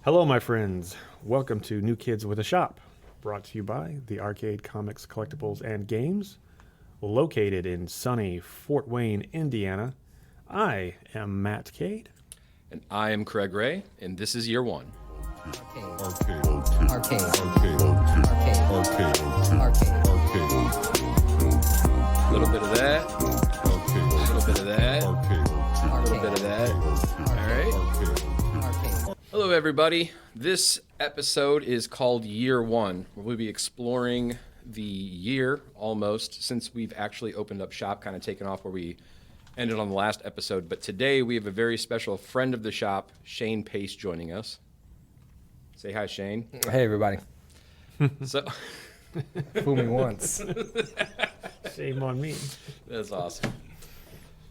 Hello, my friends. Welcome to New Kids with a Shop, brought to you by the Arcade Comics, Collectibles, and Games, located in sunny Fort Wayne, Indiana. I am Matt Cade. And I am Craig Ray, and this is year one. Arcade. A little bit of that. A little bit of that. A little bit of that. All right. Hello, everybody. This episode is called Year One. We'll be exploring the year almost since we've actually opened up shop, kind of taken off where we ended on the last episode. But today we have a very special friend of the shop, Shayne Pace, joining us. Say hi, Shayne. Hey, everybody. So, Fool me once. Shame on me. that's awesome.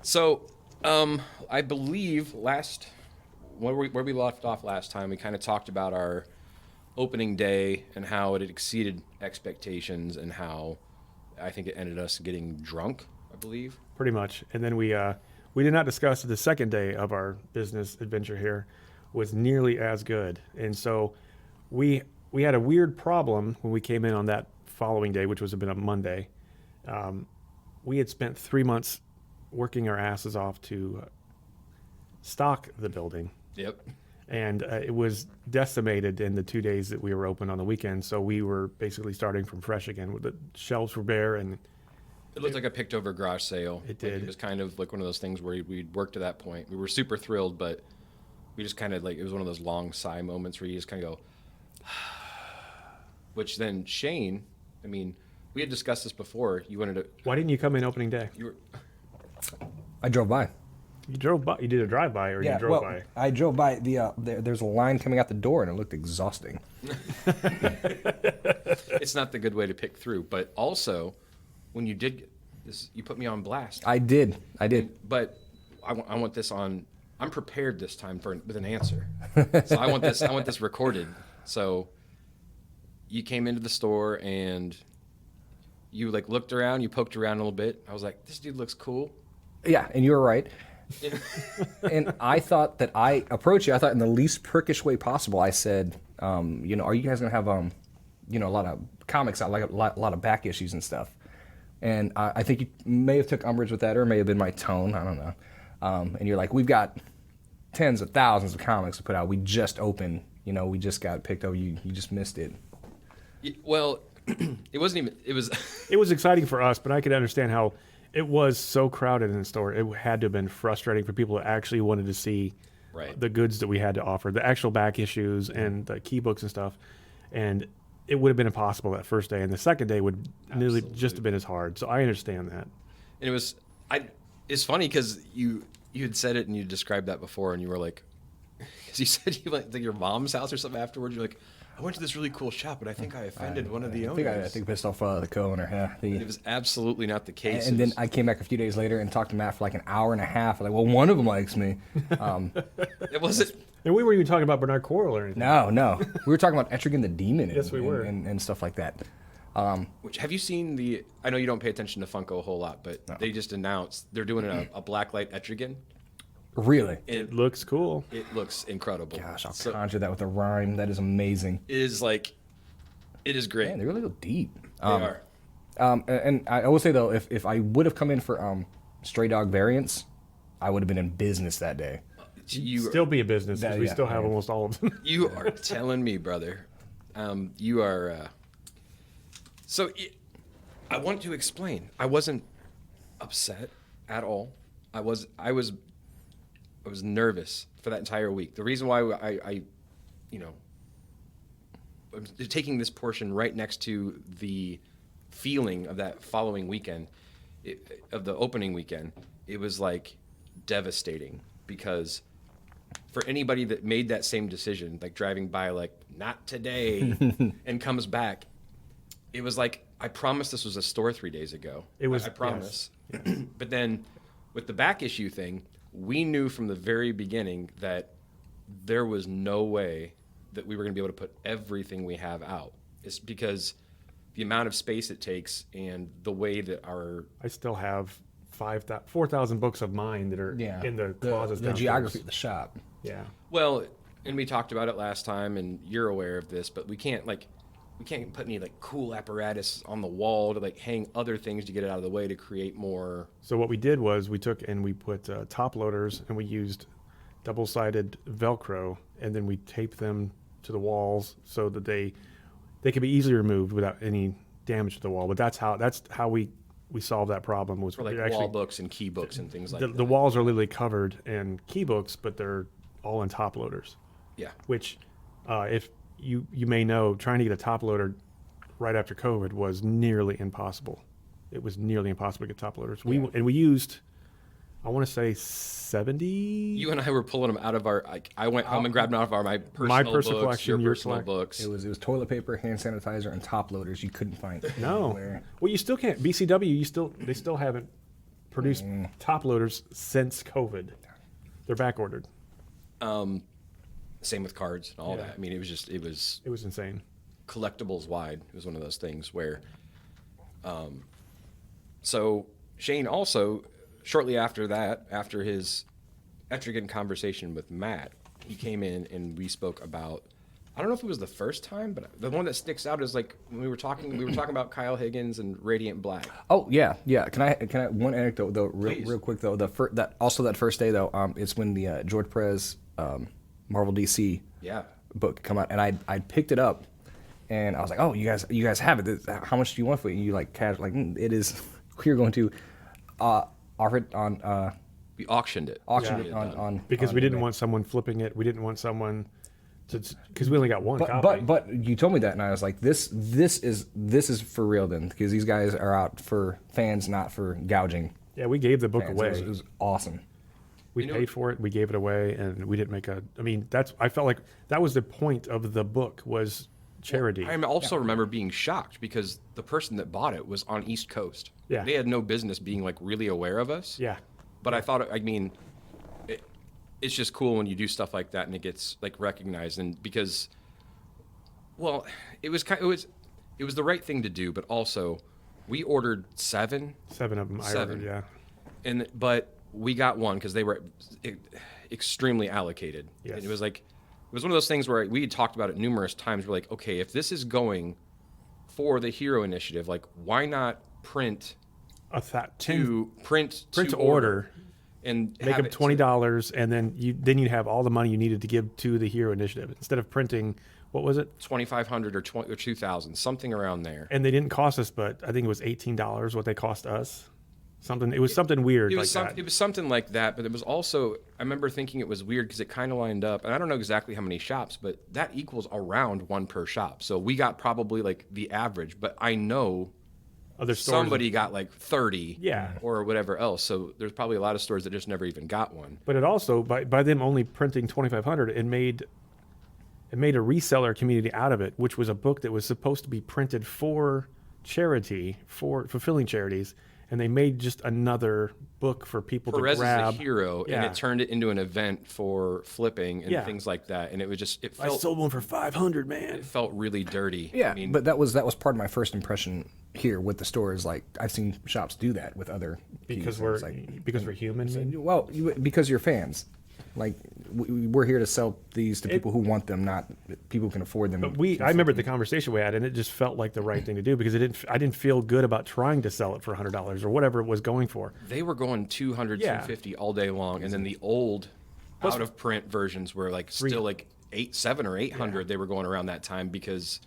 So, I believe where we left off last time, we kind of talked about our opening day and how it had exceeded expectations and how I think it ended us getting drunk, I believe. Pretty much. And then we did not discuss the second day of our business adventure here was nearly as good. And so we had a weird problem when we came in on that following day, which was a Monday. We had spent 3 months working our asses off to stock the building. Yep. And it was decimated in the 2 days that we were open on the weekend. So we were basically starting from fresh again. The shelves were bare, and It looked like a picked over garage sale. It did. Like, it was kind of like one of those things where we'd worked to that point. We were super thrilled, but we just kind of it was one of those long sigh moments where you just kind of go, which then Shayne, I mean, we had discussed this before. You wanted to, why didn't you come in opening day? you were, I drove by. You drove by. You did a drive-by, or you drove by? I drove by. There's a line coming out the door, and it looked exhausting. it's not the good way to pick through, but also when you did this, you put me on blast. I did. But I want this on. I'm prepared this time with an answer. So I want this recorded. So you came into the store and you looked around, you poked around a little bit. I was like, this dude looks cool. Yeah, and you were right. And I thought that I approached you. I thought in the least prickish way possible. I said, are you guys gonna have a lot of comics out, like a lot of back issues and stuff? And I think you may have took umbrage with that, or it may have been my tone. I don't know. And you're like, we've got tens of thousands of comics to put out. We just opened. We just got picked over. You just missed it. Well, it wasn't even. It was. It was exciting for us, but I could understand how it was so crowded in the store. It had to have been frustrating for people that actually wanted to see the goods that we had to offer, the actual back issues and the key books and stuff. And it would have been impossible that first day, and the second day would nearly just have been as hard. So I understand that. And it was. It's funny because you had said it and you described that before, and you were like, because you said you went to your mom's house or something afterwards. You're like, I went to this really cool shop, but I think I offended one of the owners. I think I pissed off the co-owner. Yeah, It was absolutely not the case. And then I came back a few days later and talked to Matt for like an hour and a half. Like, well, one of them likes me. It wasn't. And we weren't even talking about Bernard Coral or anything. No. We were talking about Etrigan the Demon. Yes, we were. And stuff like that. Which have you seen the? I know you don't pay attention to Funko a whole lot, but they just announced they're doing a blacklight Etrigan. Really? It looks cool. It looks incredible. Gosh, I'll conjure that with a rhyme. That is amazing. It is great. Man, they really go deep. They are. And I will say though, if I would have come in for Stray Dog variants, I would have been in business that day. You still be a business because we yeah, still have yeah. almost all of them. You are telling me, brother. You are. I want to explain. I wasn't upset at all. I was nervous for that entire week. The reason why I'm taking this portion right next to the feeling of that following weekend, of the opening weekend, it was like devastating because for anybody that made that same decision, like driving by, like, not today, and comes back, it was like, I promised this was a store 3 days ago. It was. I promise. Yes. But then with the back issue thing, we knew from the very beginning that there was no way that we were going to be able to put everything we have out. It's because the amount of space it takes and the way that I still have 4,000 books of mine that are in the closets. The geography of the shop. Yeah. Well, And we talked about it last time, and you're aware of this, but we can't put any like cool apparatus on the wall to like hang other things to get it out of the way to create more. So what we did was we took and we put top loaders, and we used double-sided Velcro, and then we taped them to the walls so that they could be easily removed without any damage to the wall. But that's how we solved that problem. Was For like actually, wall books and key books and things like that. The walls are literally covered in key books, but they're all in top loaders. Yeah. Which, if you may know, trying to get a top loader right after COVID was nearly impossible. It was nearly impossible to get top loaders. We used, I want to say 70. You and I were pulling them out of our. Like, I went home and grabbed them out of my personal books, collection, your your personal books. It was toilet paper, hand sanitizer, and top loaders. You couldn't find No. anywhere. Well, you still can't. BCW, they still haven't produced top loaders since COVID. They're back ordered. Same with cards and all Yeah. that. I mean, it was It was insane. collectibles wide. It was one of those things where. So Shayne also, shortly after that, after getting conversation with Matt, he came in and we spoke about. I don't know if it was the first time, but the one that sticks out is like when we were talking about Kyle Higgins and Radiant Black. Oh yeah. Can I one anecdote though, real quick though. That first day though, it's when the George Perez Marvel DC Yeah. book come out, and I picked it up, and I was like, oh, you guys have it. How much do you want for it? And you like casual like it is. We're going to offer it on We auctioned it. auction Yeah. it on Because on we didn't eBay. want someone flipping it. We didn't want someone to, because we only got one copy. But you told me that, and I was like, this is for real then, because these guys are out for fans, not for gouging Yeah, we gave the book fans. away. It was awesome. We paid for it. We gave it away, and we didn't make a. I mean, I felt like that was the point of the book was charity. I also remember being shocked because the person that bought it was on East Coast. Yeah. They had no business being like really aware of us. Yeah. But I thought, it's just cool when you do stuff like that and it gets like recognized, and because, well, it was the right thing to do, but also we ordered 7, 7 of them. I 7. ordered, yeah. but we got one because they were extremely allocated. Yes. And it was one of those things where we had talked about it numerous times. We're like, okay, if this is going for the Hero Initiative, like why not print to order and make have them $20, and then you'd have all the money you needed to give to the Hero Initiative instead of printing. What was it? 2,500 or 2,000, something around there. And they didn't cost us, but I think it was $18 what they cost us. Something. It was something weird It was like that. It was something like that, but it was also. I remember thinking it was weird because it kind of lined up, and I don't know exactly how many shops, but that equals around 1 per shop. So we got probably like the average, but I know Other stores. somebody got like 30, Yeah. or whatever else. So there's probably a lot of stores that just never even got one. But it also by them only printing 2,500, it made a reseller community out of it, which was a book that was supposed to be printed for charity, for fulfilling charities, and they made just another book for people Perez to grab. is a hero, and Yeah. it turned it into an event for flipping and Yeah. things like that. And it was just I sold one for 500, man. it felt really dirty. Yeah, I mean, but that was part of my first impression here with the store. Is like I've seen shops do that with other Because keys, we're and it's like, human. maybe? well, because you're fans. Like we're here to sell these to people who want them, not people who can afford them. But I remember the conversation we had, and it just felt like the right thing to do because I didn't feel good about trying to sell it for $100 or whatever it was going for. they were going 200, Yeah. 250 all day long, and then the old out of print versions were like still like 7 or 800. They were going around that time because,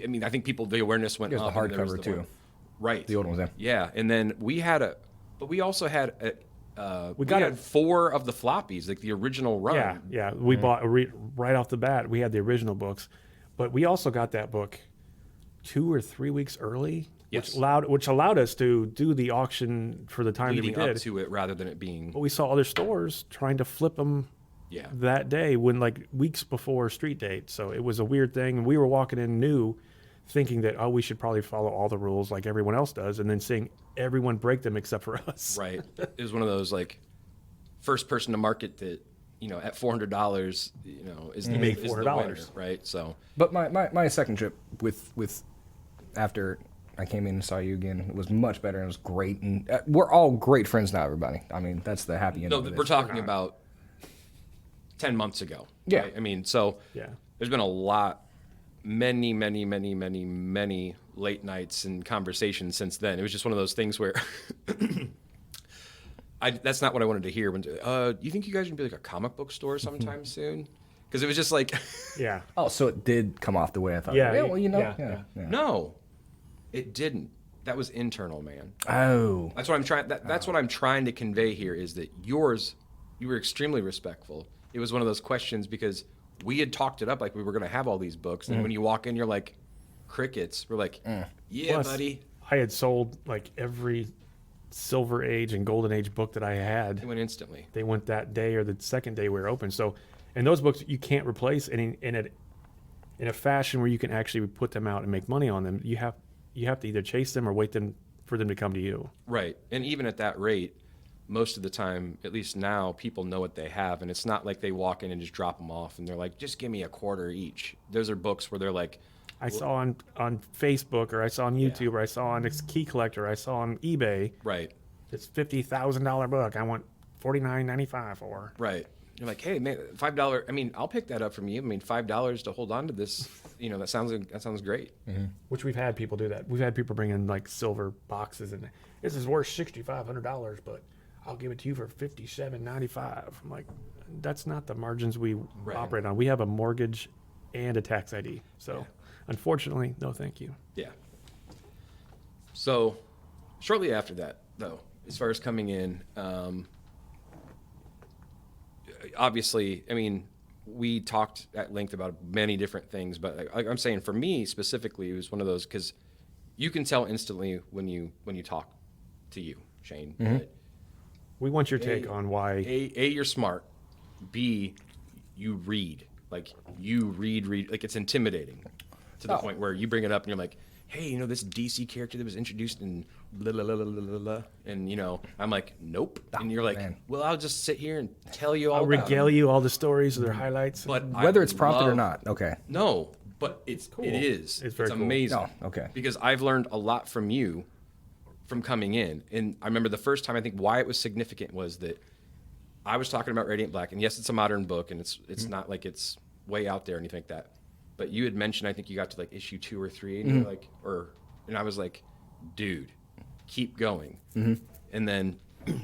I mean, I think the awareness went It was up. the and there was hardcover, too. one- right? The old ones, yeah. Yeah, and then we also had we got had 4 of the floppies, like the original run. Yeah. We bought right off the bat. We had the original books, but we also got that book 2 or 3 weeks early, Yes. which allowed us to do the auction for the time leading that we did. up to it rather than it being. But we saw other stores trying to flip them Yeah. that day when like weeks before street date. So it was a weird thing, and we were walking in new, thinking that we should probably follow all the rules like everyone else does, and then seeing everyone break them except for us. Right. It was one of those like first person to market that, at $400, is the, make is the $400. winner, right? So But my second trip with after I came in and saw you again, it was much better and it was great. And we're all great friends now, everybody. I mean, that's the happy end no, of it. we're talking about 10 months ago. Yeah. Right? I mean, so Yeah. there's been a lot, many late nights and conversations since then. It was just one of those things where that's not what I wanted to hear. When you think you guys are gonna be like a comic book store sometime soon? Because it was just like, Yeah. Oh, so it did come off the way I thought. Yeah, Yeah. Well, you know. yeah, Yeah. yeah. no, it didn't. That was internal, man. Oh. That's what I'm trying. That's what I'm trying to convey here is that you were extremely respectful. It was one of those questions because we had talked it up like we were going to have all these books, and when you walk in, you're like, crickets. We're like, yeah, Plus, buddy. I had sold like every Silver Age and Golden Age book that I had. It went instantly. They went that day or the second day we were open. So, and those books you can't replace in a fashion where you can actually put them out and make money on them. You have to either chase them or wait for them to come to you. Right. And even at that rate, most of the time, at least now, people know what they have, and it's not like they walk in and just drop them off, and they're like, just give me a quarter each. Those are books where they're like, I saw on Facebook, or I saw on YouTube, or I saw on Key Collector, I saw on eBay. right, It's $50,000 book. I want $49.95 for. right. You're like, hey, man, $5. I mean, I'll pick that up from you. I mean, $5 to hold on to this, that sounds great. Which we've had people do that. We've had people bring in like silver boxes and this is worth $6,500, but I'll give it to you for $57.95. I'm like, that's not the margins we operate on. We have a mortgage and a tax ID. So unfortunately, no thank you. Yeah. So, shortly after that, though, as far as coming in, obviously, I mean, we talked at length about many different things, but like I'm saying, for me specifically, it was one of those because you can tell instantly when you talk to you, Shayne. That We want your take on why. A, you're smart. B, you read. Like you read. Like it's intimidating to the point where you bring it up and you're like, hey, this DC character that was introduced in blah, blah, blah, blah, blah, blah. And, I'm like, nope. And you're like, man. well, I'll just sit here and tell you all I'll about regale it. you all the stories of their highlights. But Whether it's prompted or love- not. Okay. No, but it is. It's very cool. amazing. Oh, okay. Because I've learned a lot from you from coming in. And I remember the first time, I think why it was significant was that I was talking about Radiant Black. And yes, it's a modern book, and it's not like it's way out there or anything like that. But you had mentioned, I think you got to like issue 2 or 3, and you're like, and I was like, dude, keep going. And then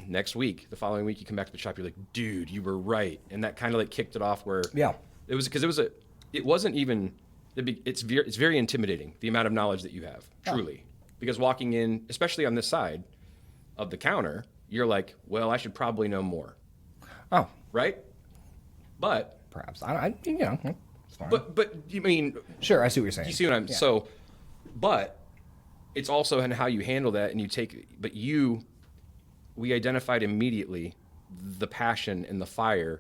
next week, the following week, you come back to the shop, you're like, dude, you were right. And that kind of like kicked it off where it was because it wasn't even, it's very intimidating, the amount of knowledge that you have, truly. Because walking in, especially on this side of the counter, you're like, well, I should probably know more. Oh, Right? But, perhaps. It's fine. but you mean, Sure, I see what you're saying. you see what I'm, so, but it's also in how you handle that and we identified immediatit's the passion and the fire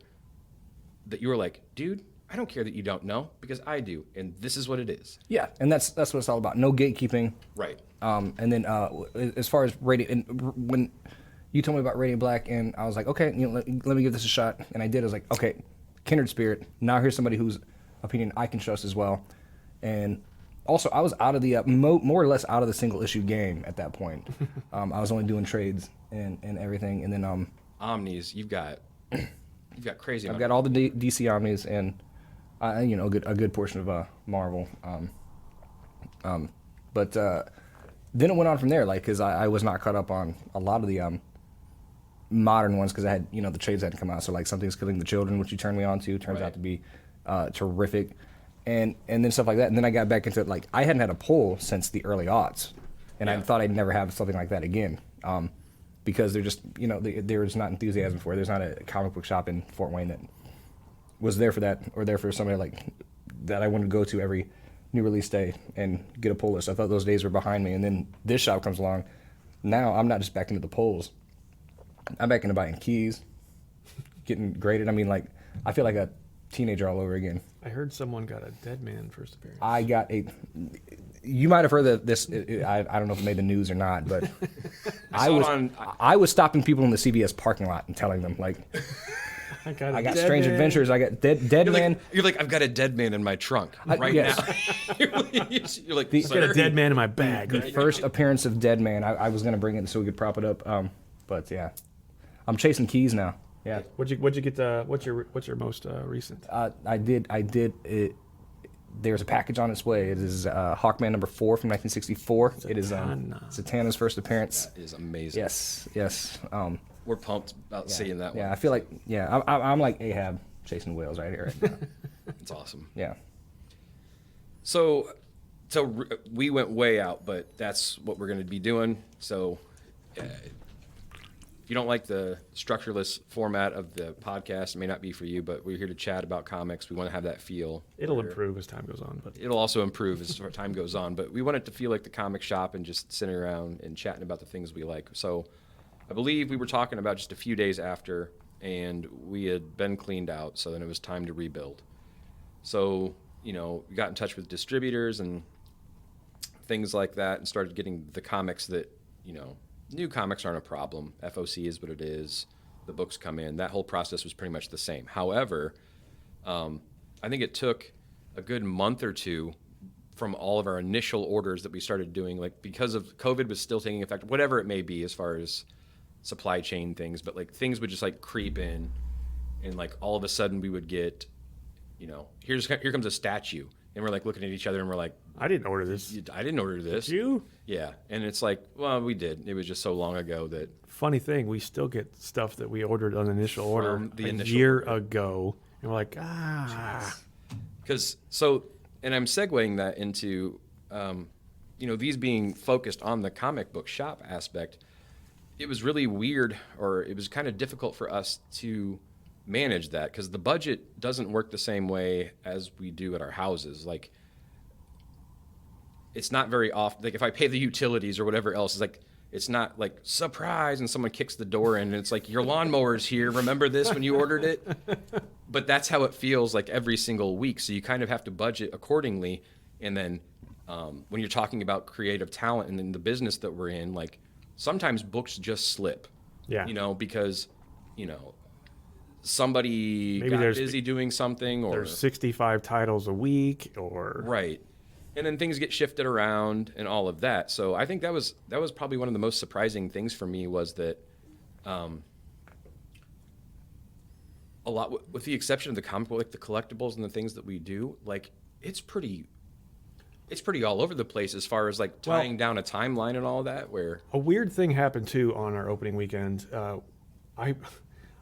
that you were like, dude, I don't care that you don't know because I do. And this is what it is. Yeah, and that's what it's all about. No gatekeeping. Right. And then as far as Radiant, when you told me about Radiant Black, and I was like, okay, let me give this a shot. And I did. I was like, okay, kindred spirit. Now here's somebody whose opinion I can trust as well. And also, I was out of the more or less out of the single issue game at that point. I was only doing trades and everything. And then Omnis, you've got crazy. I've got all the DC Omnis and a good portion of Marvel. But then it went on from there, like because I was not caught up on a lot of the modern ones because I had the trades hadn't come out. So like Something's Killing the Children, which you turned me on to, turns out to be terrific, and then stuff like that. And then I got back into it. Like I hadn't had a pull since the early aughts, and I thought I'd never have something like that again. Because they're just there's not enthusiasm for it. There's not a comic book shop in Fort Wayne that was there for that or there for somebody like that I wanted to go to every new release day and get a pull list. I thought those days were behind me, and then this shop comes along. Now I'm not just back into the polls. I'm back into buying keys, getting graded. I mean, like I feel like a teenager all over again. I heard someone got a Dead Man first appearance. I got a. You might have heard of this. I don't know if it made the news or not, but I was stopping people in the CVS parking lot and telling them like, I got Strange Adventures. I got Dead Man. You're like, I've got a dead man in my trunk right now. You're like, I got a Dead Man in my bag. The first appearance of Dead Man. I was gonna bring it so we could prop it up. But yeah, I'm chasing keys now. Yeah. What'd you get? What's your most recent? I did it. There's a package on its way. It is Hawkman number 4 from 1964. It is Zatanna's first appearance. That is amazing. Yes. We're pumped about seeing that one. Yeah, I feel like I'm like Ahab chasing whales right here. Right now. It's awesome. Yeah. So we went way out, but that's what we're going to be doing. So if you don't like the structureless format of the podcast, it may not be for you, but we're here to chat about comics. We want to have that feel. It'll improve as time goes on, but it'll also improve as time goes on. But we want it to feel like the comic shop and just sitting around and chatting about the things we like. So I believe we were talking about just a few days after, and we had been cleaned out, so then it was time to rebuild. So, we got in touch with distributors and things like that and started getting the comics that, new comics aren't a problem. FOC is what it is. The books come in. That whole process was pretty much the same. However, I think it took a good month or two from all of our initial orders that we started doing, like because of COVID was still taking effect, whatever it may be as far as supply chain things, but like things would just like creep in, and like all of a sudden we would get, here comes a statue, and we're like looking at each other and we're like, I didn't order this. I didn't order this. Did you? Yeah, and it's like, well, we did. It was just so long ago that. Funny thing, we still get stuff that we ordered on initial order a year ago, and we're like, Because and I'm segueing that into, these being focused on the comic book shop aspect. It was really weird, or it was kind of difficult for us to manage that because the budget doesn't work the same way as we do at our houses. Like, it's not very often, like if I pay the utilities or whatever else, it's like, it's not like surprise and someone kicks the door in and it's like, your lawnmower's here. Remember this when you ordered it? But that's how it feels like every single week. So you kind of have to budget accordingly. And then when you're talking about creative talent and in the business that we're in, like, sometimes books just slip, because, somebody maybe got busy doing something, or there's 65 titles a week, or right, and then things get shifted around and all of that. So I think that was probably one of the most surprising things for me was that, a lot with the exception of the comic book, like the collectibles and the things that we do, like it's pretty all over the place as far as like tying down a timeline and all that. Where a weird thing happened too on our opening weekend.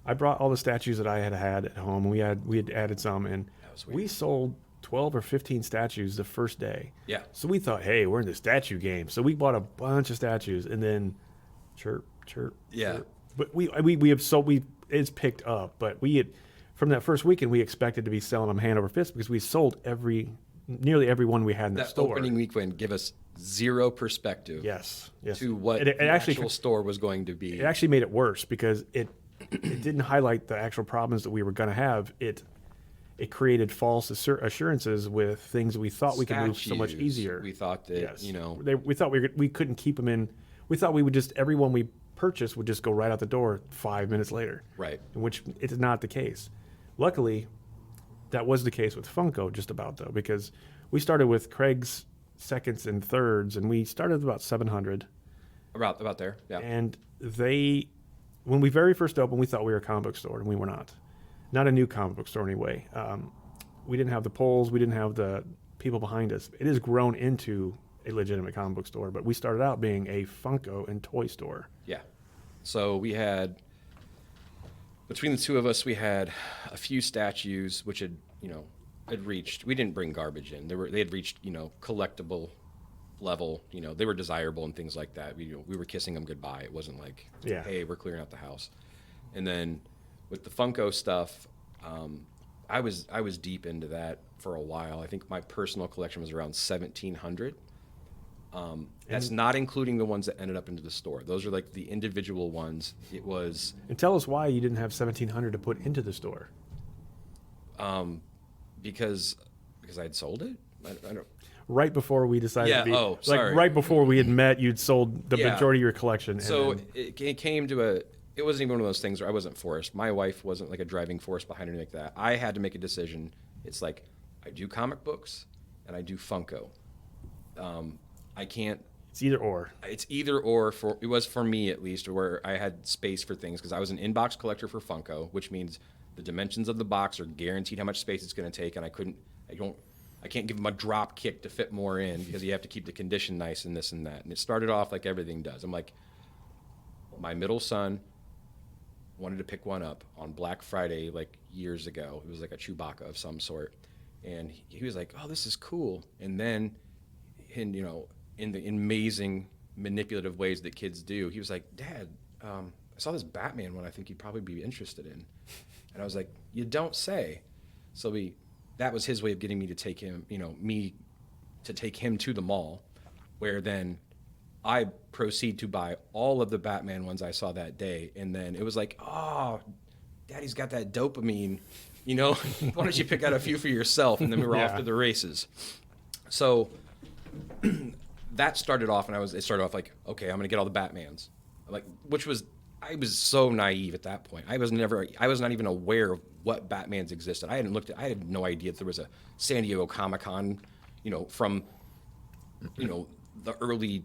I brought all the statues that I had at home. We had added some, and we sold 12 or 15 statues the first day. Yeah. So we thought, hey, we're in the statue game. So we bought a bunch of statues, and then chirp. Yeah. Chirp. But it's picked up. But from that first weekend, we expected to be selling them hand over fist because we sold nearly every one we had in the store. That opening weekend give us zero perspective. Yes. To what the actual store was going to be. It actually made it worse because it didn't highlight the actual problems that we were going to have. It created false assurances with things we thought we could move so much easier. We thought that, we thought we couldn't keep them in. We thought we would just, everyone we purchased would just go right out the door 5 minutes later. Right. Which it's not the case. Luckily, that was the case with Funko just about though, because we started with Craig's seconds and thirds, and we started with about 700. About there, yeah. And when we very first opened, we thought we were a comic book store, and we were not. Not a new comic book store anyway. We didn't have the polls. We didn't have the people behind us. It has grown into a legitimate comic book store, but we started out being a Funko and toy store. Yeah. So we had, between the two of us, we had a few statues which had reached, we didn't bring garbage in. They had reached, collectible level, they were desirable and things like that. We were kissing them goodbye. It wasn't like, hey, we're clearing out the house. And then with the Funko stuff, I was deep into that for a while. I think my personal collection was around 1,700. That's not including the ones that ended up into the store. Those are like the individual ones. It was. And tell us why you didn't have 1,700 to put into the store. Because I had sold it. I don't. Right before we decided to be, sorry. Right before we had met, you'd sold the majority of your collection. So it came to it wasn't even one of those things where I wasn't forced. My wife wasn't like a driving force behind anything like that. I had to make a decision. It's like, I do comic books and I do Funko. I can't It's either or. It's either or. It was for me at least, where I had space for things because I was an inbox collector for Funko, which means the dimensions of the box are guaranteed how much space it's going to take, and I can't give them a drop kick to fit more in because you have to keep the condition nice and this and that. And it started off like everything does. I'm like, my middle son wanted to pick one up on Black Friday like years ago. It was like a Chewbacca of some sort, and he was like, "Oh, this is cool." And then, in the amazing manipulative ways that kids do, he was like, "Dad, I saw this Batman one I think you'd probably be interested in." And I was like, "You don't say." So that was his way of getting me to take him, to take him to the mall, where then I proceed to buy all of the Batman ones I saw that day. And then it was like, "Oh, Daddy's got that dopamine, why don't you pick out a few for yourself?" And then we were off to the races. So that started off, and it started off like, okay, I'm going to get all the Batmans. I was so naive at that point. I was not even aware of what Batmans existed. I had no idea that there was a San Diego Comic-Con, from, the early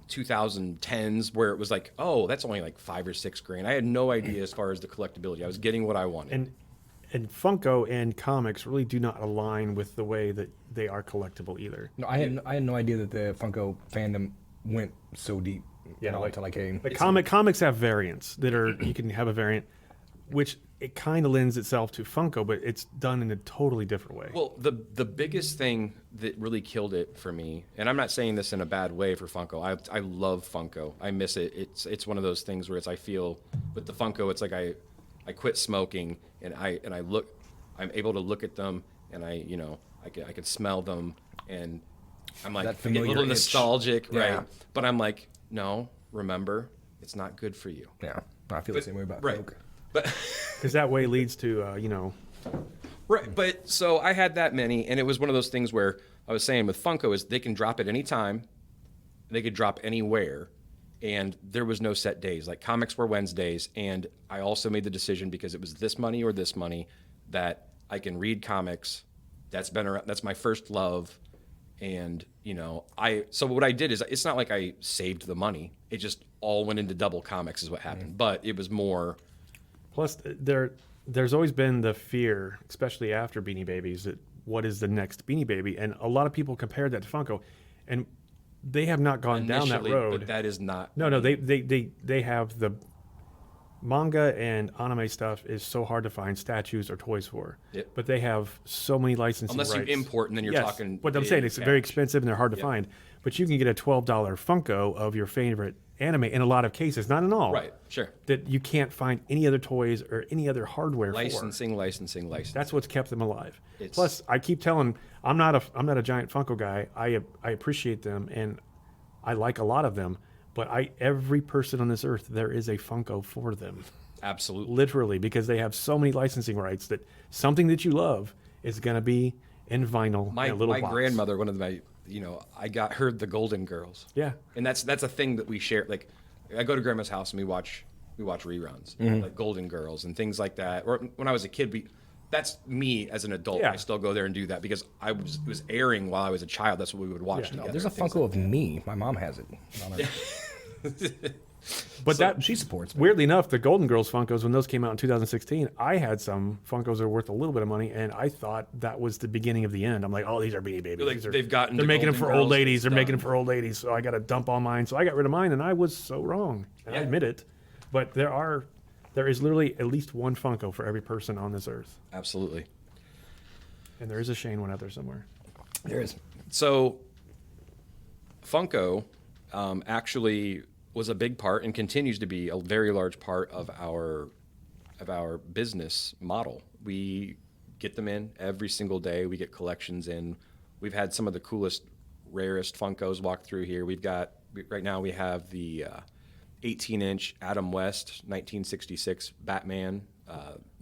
2010s, where it was like, oh, that's only like $5 or $6 grand. I had no idea as far as the collectability. I was getting what I wanted. And Funko and comics really do not align with the way that they are collectible either. No, I had no idea that the Funko fandom went so deep. Until I came. Like comics have variants that are you can have a variant, which it kind of lends itself to Funko, but it's done in a totally different way. Well, the biggest thing that really killed it for me, and I'm not saying this in a bad way for Funko. I love Funko. I miss it. It's one of those things where I feel with the Funko, it's like I quit smoking and I'm able to look at them and I can smell them and I'm like I get a little nostalgic, right? But I'm like, no, remember, it's not good for you. Yeah, I feel the same way about Coke. But because that way leads to right. But so I had that many, and it was one of those things where I was saying with Funko is they can drop at any time, they could drop anywhere, and there was no set days. Like comics were Wednesdays, and I also made the decision because it was this money or this money that I can read comics. That's my first love. And, so what I did is it's not like I saved the money. It just all went into double comics is what happened. But it was more. Plus, there's always been the fear, especially after Beanie Babies, that what is the next Beanie Baby? And a lot of people compared that to Funko. And they have not gone down that road. But that is not. No, they have the manga and anime stuff is so hard to find statues or toys for. Yep. But they have so many licensing rights. Unless you import, and then you're talking. What I'm saying, it's very expensive and they're hard to find. But you can get a $12 Funko of your favorite anime in a lot of cases, not in all. Right, sure. That you can't find any other toys or any other hardware licensing. for. That's what's kept them alive. Plus, I keep telling, I'm not a giant Funko guy. I appreciate them and I like a lot of them. But every person on this earth, there is a Funko for them. Absolutely. Literally, because they have so many licensing rights that something that you love is going to be in vinyl in a little box. My grandmother, one of my, I got her the Golden Girls. Yeah. And that's a thing that we share. Like, I go to Grandma's house and we watch reruns, like Golden Girls and things like that. Or when I was a kid, that's me as an adult. I still go there and do that because it was airing while I was a child. That's what we would watch together. There's a Funko of me. My mom has it. But she supports me. Weirdly enough, the Golden Girls Funkos, when those came out in 2016, I had some Funkos that are worth a little bit of money, and I thought that was the beginning of the end. I'm like, oh, these are Beanie Babies. They're making them for old ladies. They're making them for old ladies. So I got to dump all mine. So I got rid of mine, and I was so wrong. And I admit it. But there is literally at least one Funko for every person on this earth. Absolutely. And there is a Shayne one out there somewhere. There is. So Funko actually was a big part and continues to be a very large part of our business model. We get them in every single day. We get collections in. We've had some of the coolest, rarest Funkos walk through here. Right now we have the 18-inch Adam West 1966 Batman.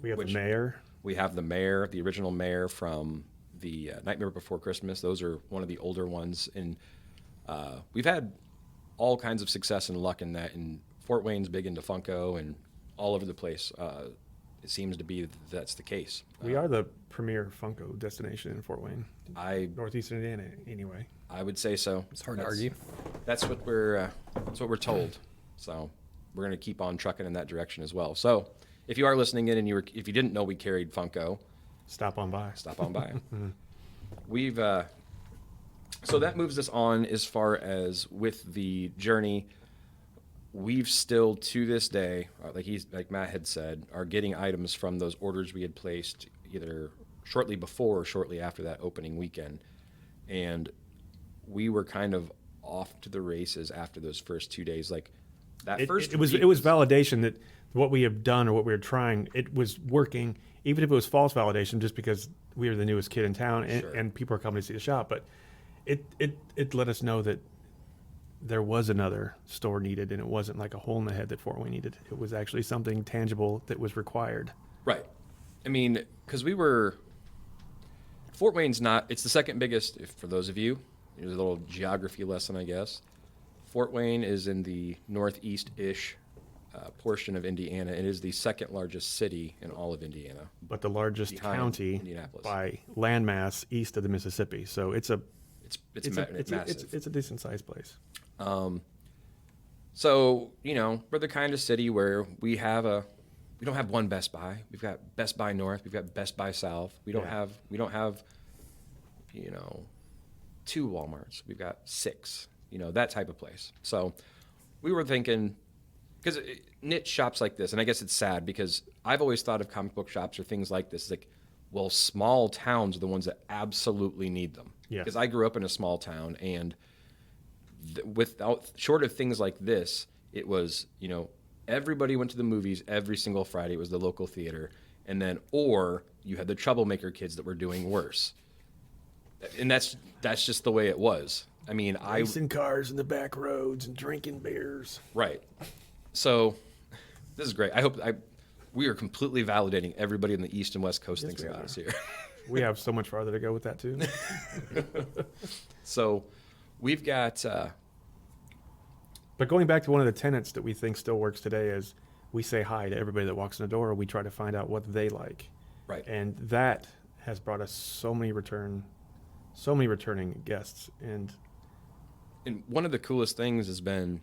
We have the Mayor. We have the Mayor, the original Mayor from the Nightmare Before Christmas. Those are one of the older ones. And we've had all kinds of success and luck in that. And Fort Wayne's big into Funko and all over the place. It seems to be that's the case. We are the premier Funko destination in Fort Wayne. Northeast Indiana, anyway. I would say so. It's hard to argue. that's what we're told. So we're going to keep on trucking in that direction as well. So if you are listening in and if you didn't know we carried Funko, Stop on by. stop on by. We've so that moves us on as far as with the journey. We've still to this day, like Matt had said, are getting items from those orders we had placed either shortly before or shortly after that opening weekend, and we were kind of off to the races after those first 2 days. Like that It first was week it was validation that what we have done or what we were trying, it was working, even if it was false validation, just because we were the newest kid in town and, Sure. and people are coming to see the shop. But it let us know that there was another store needed, and it wasn't like a hole in the head that Fort Wayne needed. It was actually something tangible that was required. Right. I mean, because Fort Wayne's not, it's the second biggest, for those of you, here's a little geography lesson, I guess. Fort Wayne is in the northeast-ish portion of Indiana. It is the second largest city in all of Indiana. But the largest Behind county Indianapolis. by landmass east of the Mississippi. So it's massive. it's a decent sized place. So, we're the kind of city where we don't have one Best Buy. We've got Best Buy North. We've got Best Buy South. We don't have, two Walmarts. We've got 6, that type of place. So we were thinking, because niche shops like this, and I guess it's sad because I've always thought of comic book shops or things like this, like, well, small towns are the ones that absolutely need them. Yes. Because I grew up in a small town, and short of things like this, it was, everybody went to the movies every single Friday. It was the local theater. And then, or you had the troublemaker kids that were doing worse. And that's just the way it was. I mean, Racing cars in the back roads and drinking beers. Right. So this is great. We are completely validating everybody in the East and West Coast thinks we about are. us here. We have so much farther to go with that too. So we've got, But going back to one of the tenets that we think still works today is we say hi to everybody that walks in the door. We try to find out what they like. right. And that has brought us so many returning guests. And one of the coolest things has been,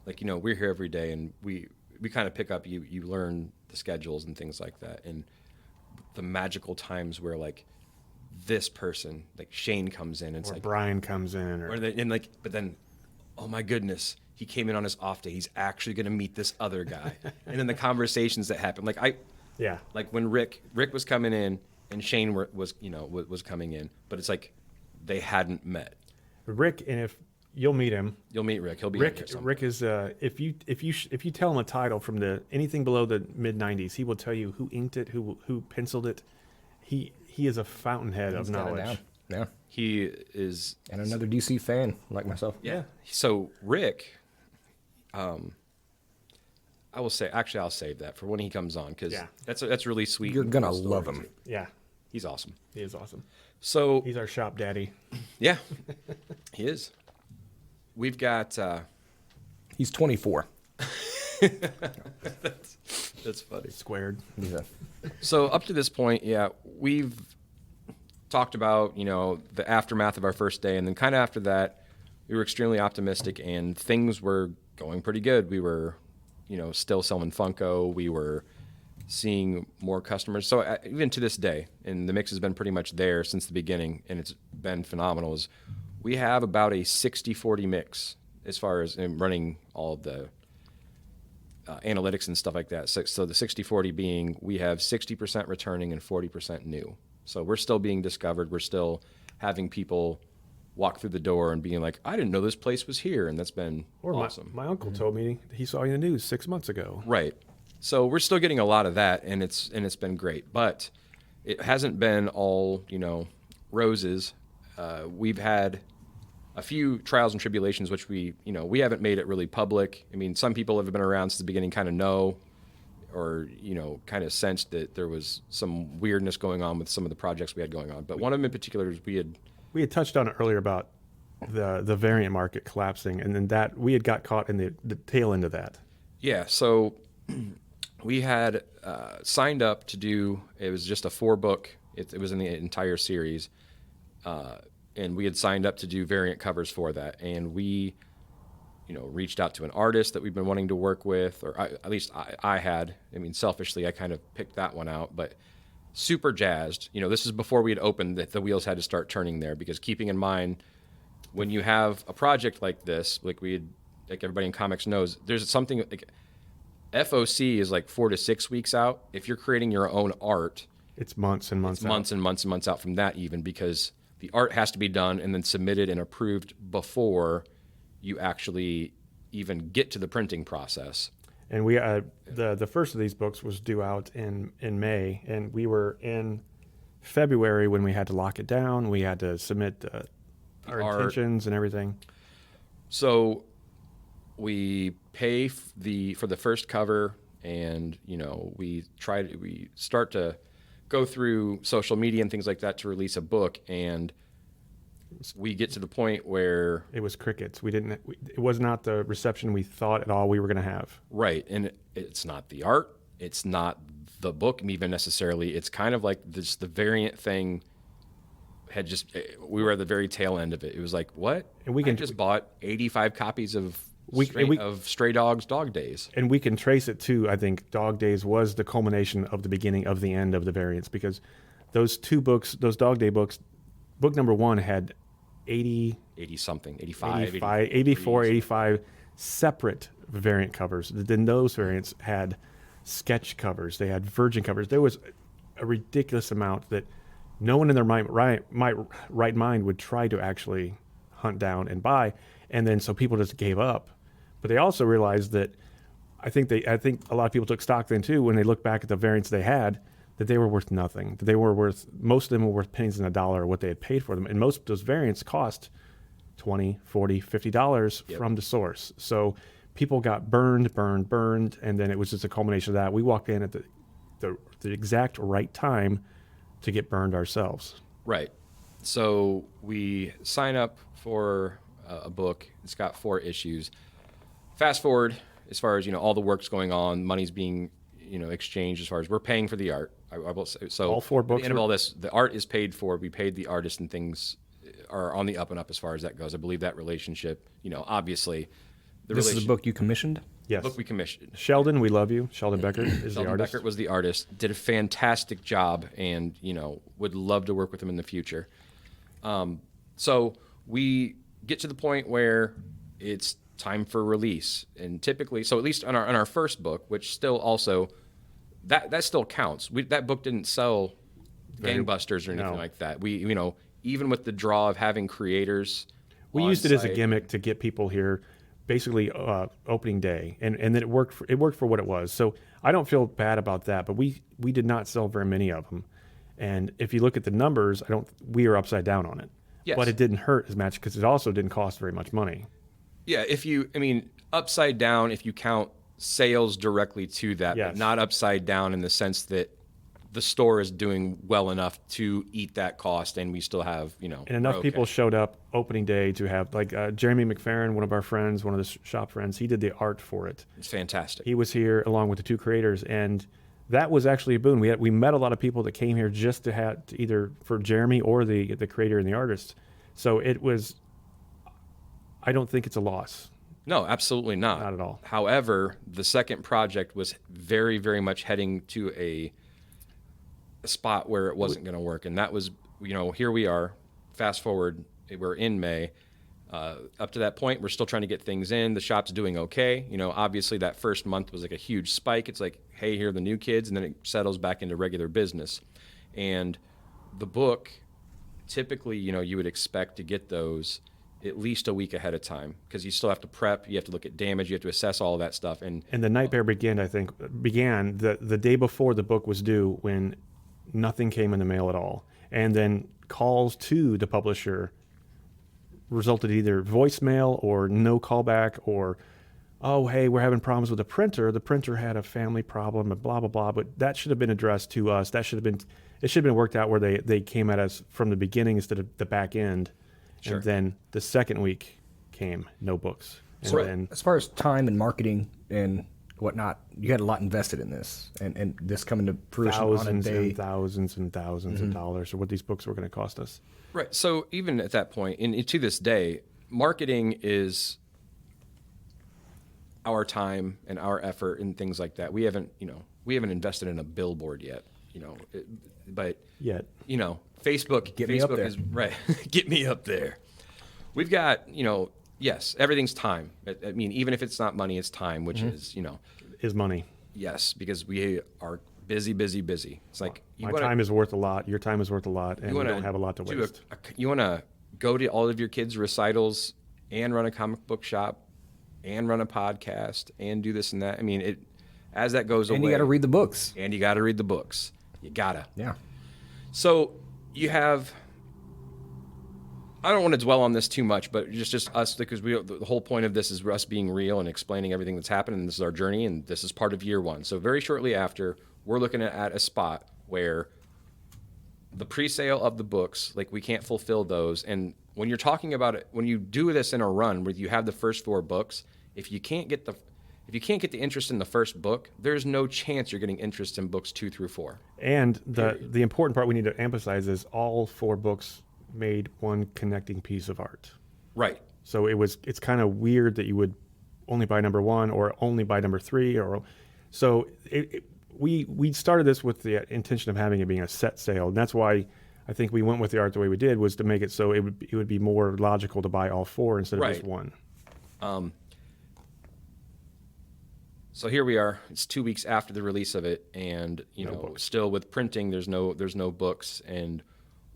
like, we're here every day, and we kind of pick up, you learn the schedules and things like that. And the magical times where, like, this person, like Shayne comes in, and it's or like, Brian comes in, but then, oh my goodness, he came in on his off day. He's actually going to meet this other guy. And then the conversations that happen, like when Rick was coming in and Shayne was coming in, but it's like they hadn't met. Rick, and if you'll meet him, You'll meet Rick. He'll be Rick is if you tell him a title from anything below the mid '90s, he will tell you who inked it, who penciled it. He is a fountainhead of He's got it knowledge. down. Yeah. He is. And another DC fan like myself. Yeah. So Rick, I will say, actually, I'll save that for when he comes on, because Yeah. that's really sweet. You're and gonna cool story, love him. too. Yeah, He's awesome. he is awesome. So He's our shop daddy. yeah, he is. We've got. He's 24. That's funny. Squared. He's a, So up to this point, yeah, we've talked about, the aftermath of our first day, and then kind of after that, we were extremely optimistic, and things were going pretty good. We were, still selling Funko. We were seeing more customers. So even to this day, and the mix has been pretty much there since the beginning, and it's been phenomenal, is we have about a 60-40 mix as far as running all of the analytics and stuff like that. So the 60-40 being we have 60% returning and 40% new. So we're still being discovered. We're still having people walk through the door and being like, I didn't know this place was here. And that's been awesome. My uncle told me he saw you in the news 6 months ago. Right. So we're still getting a lot of that, and it's been great. But it hasn't been all, roses. We've had a few trials and tribulations, which we haven't made it really public. I mean, some people have been around since the beginning, kind of know, or, kind of sensed that there was some weirdness going on with some of the projects we had going on. But one of them in particular is we had touched on it earlier about the variant market collapsing, and then that we had got caught in the tail end of that. Yeah, so we had signed up to do, it was just a 4-book, it was in the entire series, and we had signed up to do variant covers for that, and we reached out to an artist that we've been wanting to work with, or at least I had. I mean, selfishly, I kind of picked that one out, but super jazzed. This is before we had opened that the wheels had to start turning there, because keeping in mind, when you have a project like this, like everybody in comics knows, there's something like FOC is like 4 to 6 weeks out. If you're creating your own art, it's months and months it's months and months and months out from that, even, because the art has to be done and then submitted and approved before you actually even get to the printing process. And we the first of these books was due out in May, and we were in February when we had to lock it down. We had to submit our intentions and everything. So we pay for the first cover, and we start to go through social media and things like that to release a book, and we get to the point where it was crickets. It was not the reception we thought at all we were going to have. Right, and it's not the art, it's not the book even necessarily. It's kind of like this, the variant thing we were at the very tail end of it. It was like, what? And I just bought 85 copies of Stray Dogs Dog Days. And we can trace it to, I think, Dog Days was the culmination of the beginning of the end of the variants, because those two books, those Dog Day books, book number 1 had 80 something, 84, 85 separate variant covers. Then those variants had sketch covers. They had virgin covers. There was a ridiculous amount that no one in their right mind would try to actually hunt down and buy. And then so people just gave up. But they also realized that I think a lot of people took stock then too when they looked back at the variants they had, that they were worth nothing. That most of them were worth pennies in a dollar what they had paid for them. And most of those variants cost $20, $40, $50 from the source. So people got burned, and then it was just a culmination of that. We walked in at the exact right time to get burned ourselves. Right. So we sign up for a book. It's got 4 issues. Fast forward, as far as all the work's going on, money's being exchanged, as far as we're paying for the art. I will say, so all 4 books. At the end of all this, the art is paid for. We paid the artist, and things are on the up and up as far as that goes. I believe that relationship, obviously, this is a book you commissioned. Yes. Book we commissioned. Sheldon, we love you. Sheldon Beckert is the artist. Beckert was the artist. Did a fantastic job, and would love to work with him in the future. So we get to the point where it's time for release, and typically, so at least on our first book, which still also that still counts. That book didn't sell gangbusters or anything like that. We even with the draw of having creators, we used it as a gimmick to get people here. Basically, opening day, and then it worked for what it was. So I don't feel bad about that. But we did not sell very many of them, and if you look at the numbers, we are upside down on it. Yes. But it didn't hurt as much because it also didn't cost very much money. Yeah, upside down if you count sales directly to that, yes. But not upside down in the sense that the store is doing well enough to eat that cost, and we still have, And enough people showed up opening day to have, like Jeremy McFerrin, one of our friends, one of the shop friends, he did the art for it. It's fantastic. He was here along with the 2 creators, and that was actually a boon. We met a lot of people that came here just to have either for Jeremy or the creator and the artist. So it was. I don't think it's a loss. No, absolutely not. Not at all. However, the second project was very, very much heading to a spot where it wasn't going to work, and that was, here we are. Fast forward, we're in May. Up to that point, we're still trying to get things in. The shop's doing okay. Obviously that first month was like a huge spike. It's like, hey, here are the new kids, and then it settles back into regular business. And the book, typically, you would expect to get those at least a week ahead of time, because you still have to prep, you have to look at damage, you have to assess all of that stuff. And the Nightmare began the day before the book was due, when nothing came in the mail at all. And then calls to the publisher resulted either voicemail or no callback, or, oh, hey, we're having problems with the printer. The printer had a family problem and blah, blah, blah. But that should have been addressed to us. It should have been worked out where they came at us from the beginning instead of the back end. Sure. And then the second week came no books. And so then, as far as time and marketing and whatnot, you had a lot invested in this, and this coming to fruition on a day. Thousands and thousands of dollars are what these books were going to cost us. Right. So even at that point, and to this day, marketing is our time and our effort and things like that. We haven't invested in a billboard yet, but Yet. Facebook, Get me up there. is right. Get me up there. We've got, yes, everything's time. I mean, even if it's not money, it's time, which is, Is money. yes, because we are busy. It's like My time is worth a lot. Your time is worth a lot, and we don't have a lot to waste. You want to go to all of your kids' recitals and run a comic book shop and run a podcast and do this and that. I mean, as that goes away. And you got to read the books. And you got to read the books. You got to. Yeah. So you have, I don't want to dwell on this too much, but just us, because the whole point of this is us being real and explaining everything that's happened, and this is our journey, and this is part of year one. So very shortly after, we're looking at a spot where the pre-sale of the books, like we can't fulfill those. And when you're talking about it, when you do this in a run where you have the first 4 books, if you can't get the interest in the first book, there's no chance you're getting interest in books 2 through 4. And the important part we need to emphasize is all 4 books made one connecting piece of art. Right. So it's kind of weird that you would only buy number 1 or only buy number 3, we started this with the intention of having it being a set sale, and that's why I think we went with the art the way we did, was to make it so it would be more logical to buy all 4 instead of just 1. So here we are. It's 2 weeks after the release of it, and still with printing, there's no books, and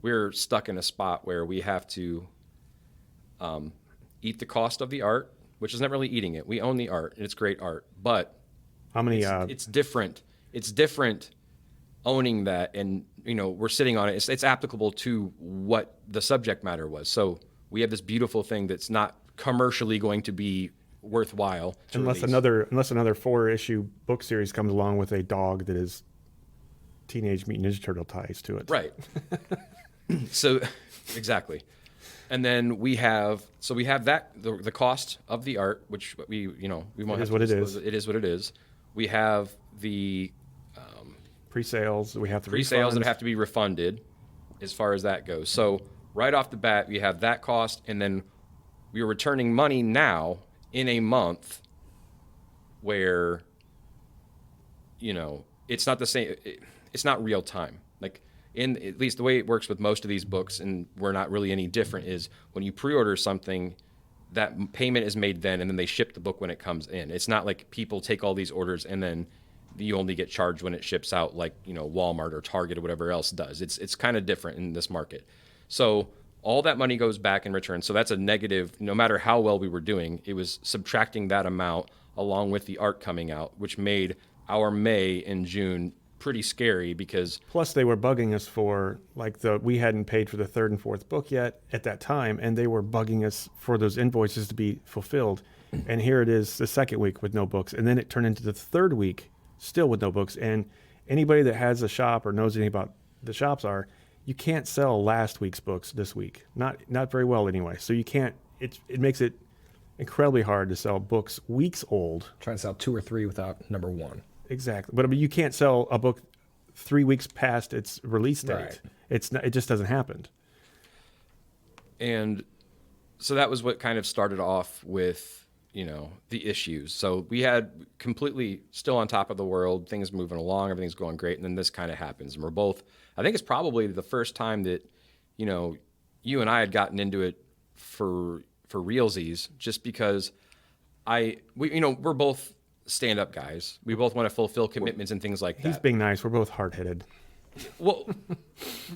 we're stuck in a spot where we have to eat the cost of the art, which is not really eating it. We own the art, and it's great art, but how many? It's different. It's different owning that, and we're sitting on it. It's applicable to what the subject matter was. So we have this beautiful thing that's not commercially going to be worthwhile to unless release. another 4-issue book series comes along with a dog that is Teenage Mutant Ninja Turtle ties to it. Right. So exactly. And then we have that the cost of the art, which we won't. It is what it is. It is what it is. We have the pre-sales. We have the pre-sales refunds. that have to be refunded, as far as that goes. So right off the bat, we have that cost, and then we are returning money now in a month where it's not the same. It's not real time. Like, at least the way it works with most of these books, and we're not really any different, is when you pre-order something, that payment is made then, and then they ship the book when it comes in. It's not like people take all these orders and then you only get charged when it ships out, like Walmart or Target or whatever else does. It's kind of different in this market. So all that money goes back in return. So that's a negative. No matter how well we were doing, it was subtracting that amount along with the art coming out, which made our May and June pretty scary, because plus they were bugging us for we hadn't paid for the 3rd and 4th book yet at that time, and they were bugging us for those invoices to be fulfilled. And here it is, the 2nd week with no books, and then it turned into the 3rd week still with no books. And anybody that has a shop or knows anything about the shops you can't sell last week's books this week, not very well anyway. So you can't. It makes it incredibly hard to sell books weeks old. Trying to sell 2 or 3 without number 1. Exactly, but I mean, you can't sell a book 3 weeks past its release date. Right. It's not, it just doesn't happen. And so that was what kind of started off with the issues. So we had completely still on top of the world, things moving along, everything's going great, and then this kind of happens, and we're both. I think it's probably the first time that you and I had gotten into it for realsies, just because we're both stand-up guys. We both want to fulfill commitments and things like that. He's being nice. We're both hard-headed. Well,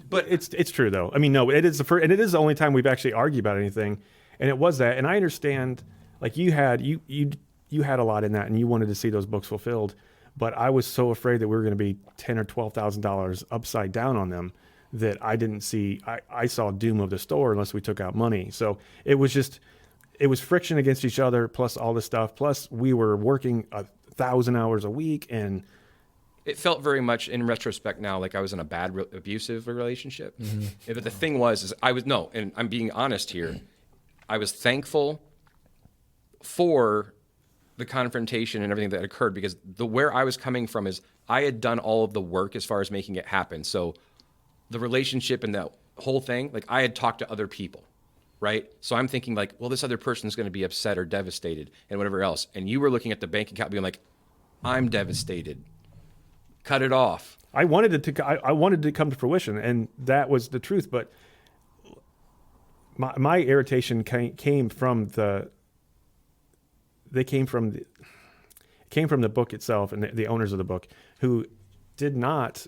but it's true though. I mean, no, it is the first, and it is the only time we've actually argued about anything, and it was that. And I understand, like you had a lot in that, and you wanted to see those books fulfilled, but I was so afraid that we were going to be $10,000 or $12,000 upside down on them that I didn't see. I saw doom of the store unless we took out money. So it was friction against each other, plus all this stuff. Plus we were working 1,000 hours a week, and it felt very much, in retrospect now, like I was in a bad abusive relationship. Mm-hmm. But the thing was and I'm being honest here, I was thankful for the confrontation and everything that occurred, because where I was coming from is I had done all of the work as far as making it happen. So the relationship and that whole thing, like I had talked to other people. right? So I'm thinking like, well, this other person's going to be upset or devastated and whatever else. And you were looking at the bank account being like, I'm devastated. Cut it off. I wanted it to. I wanted it to come to fruition, and that was the truth. But my irritation came from the. They came from the book itself and the owners of the book, who did not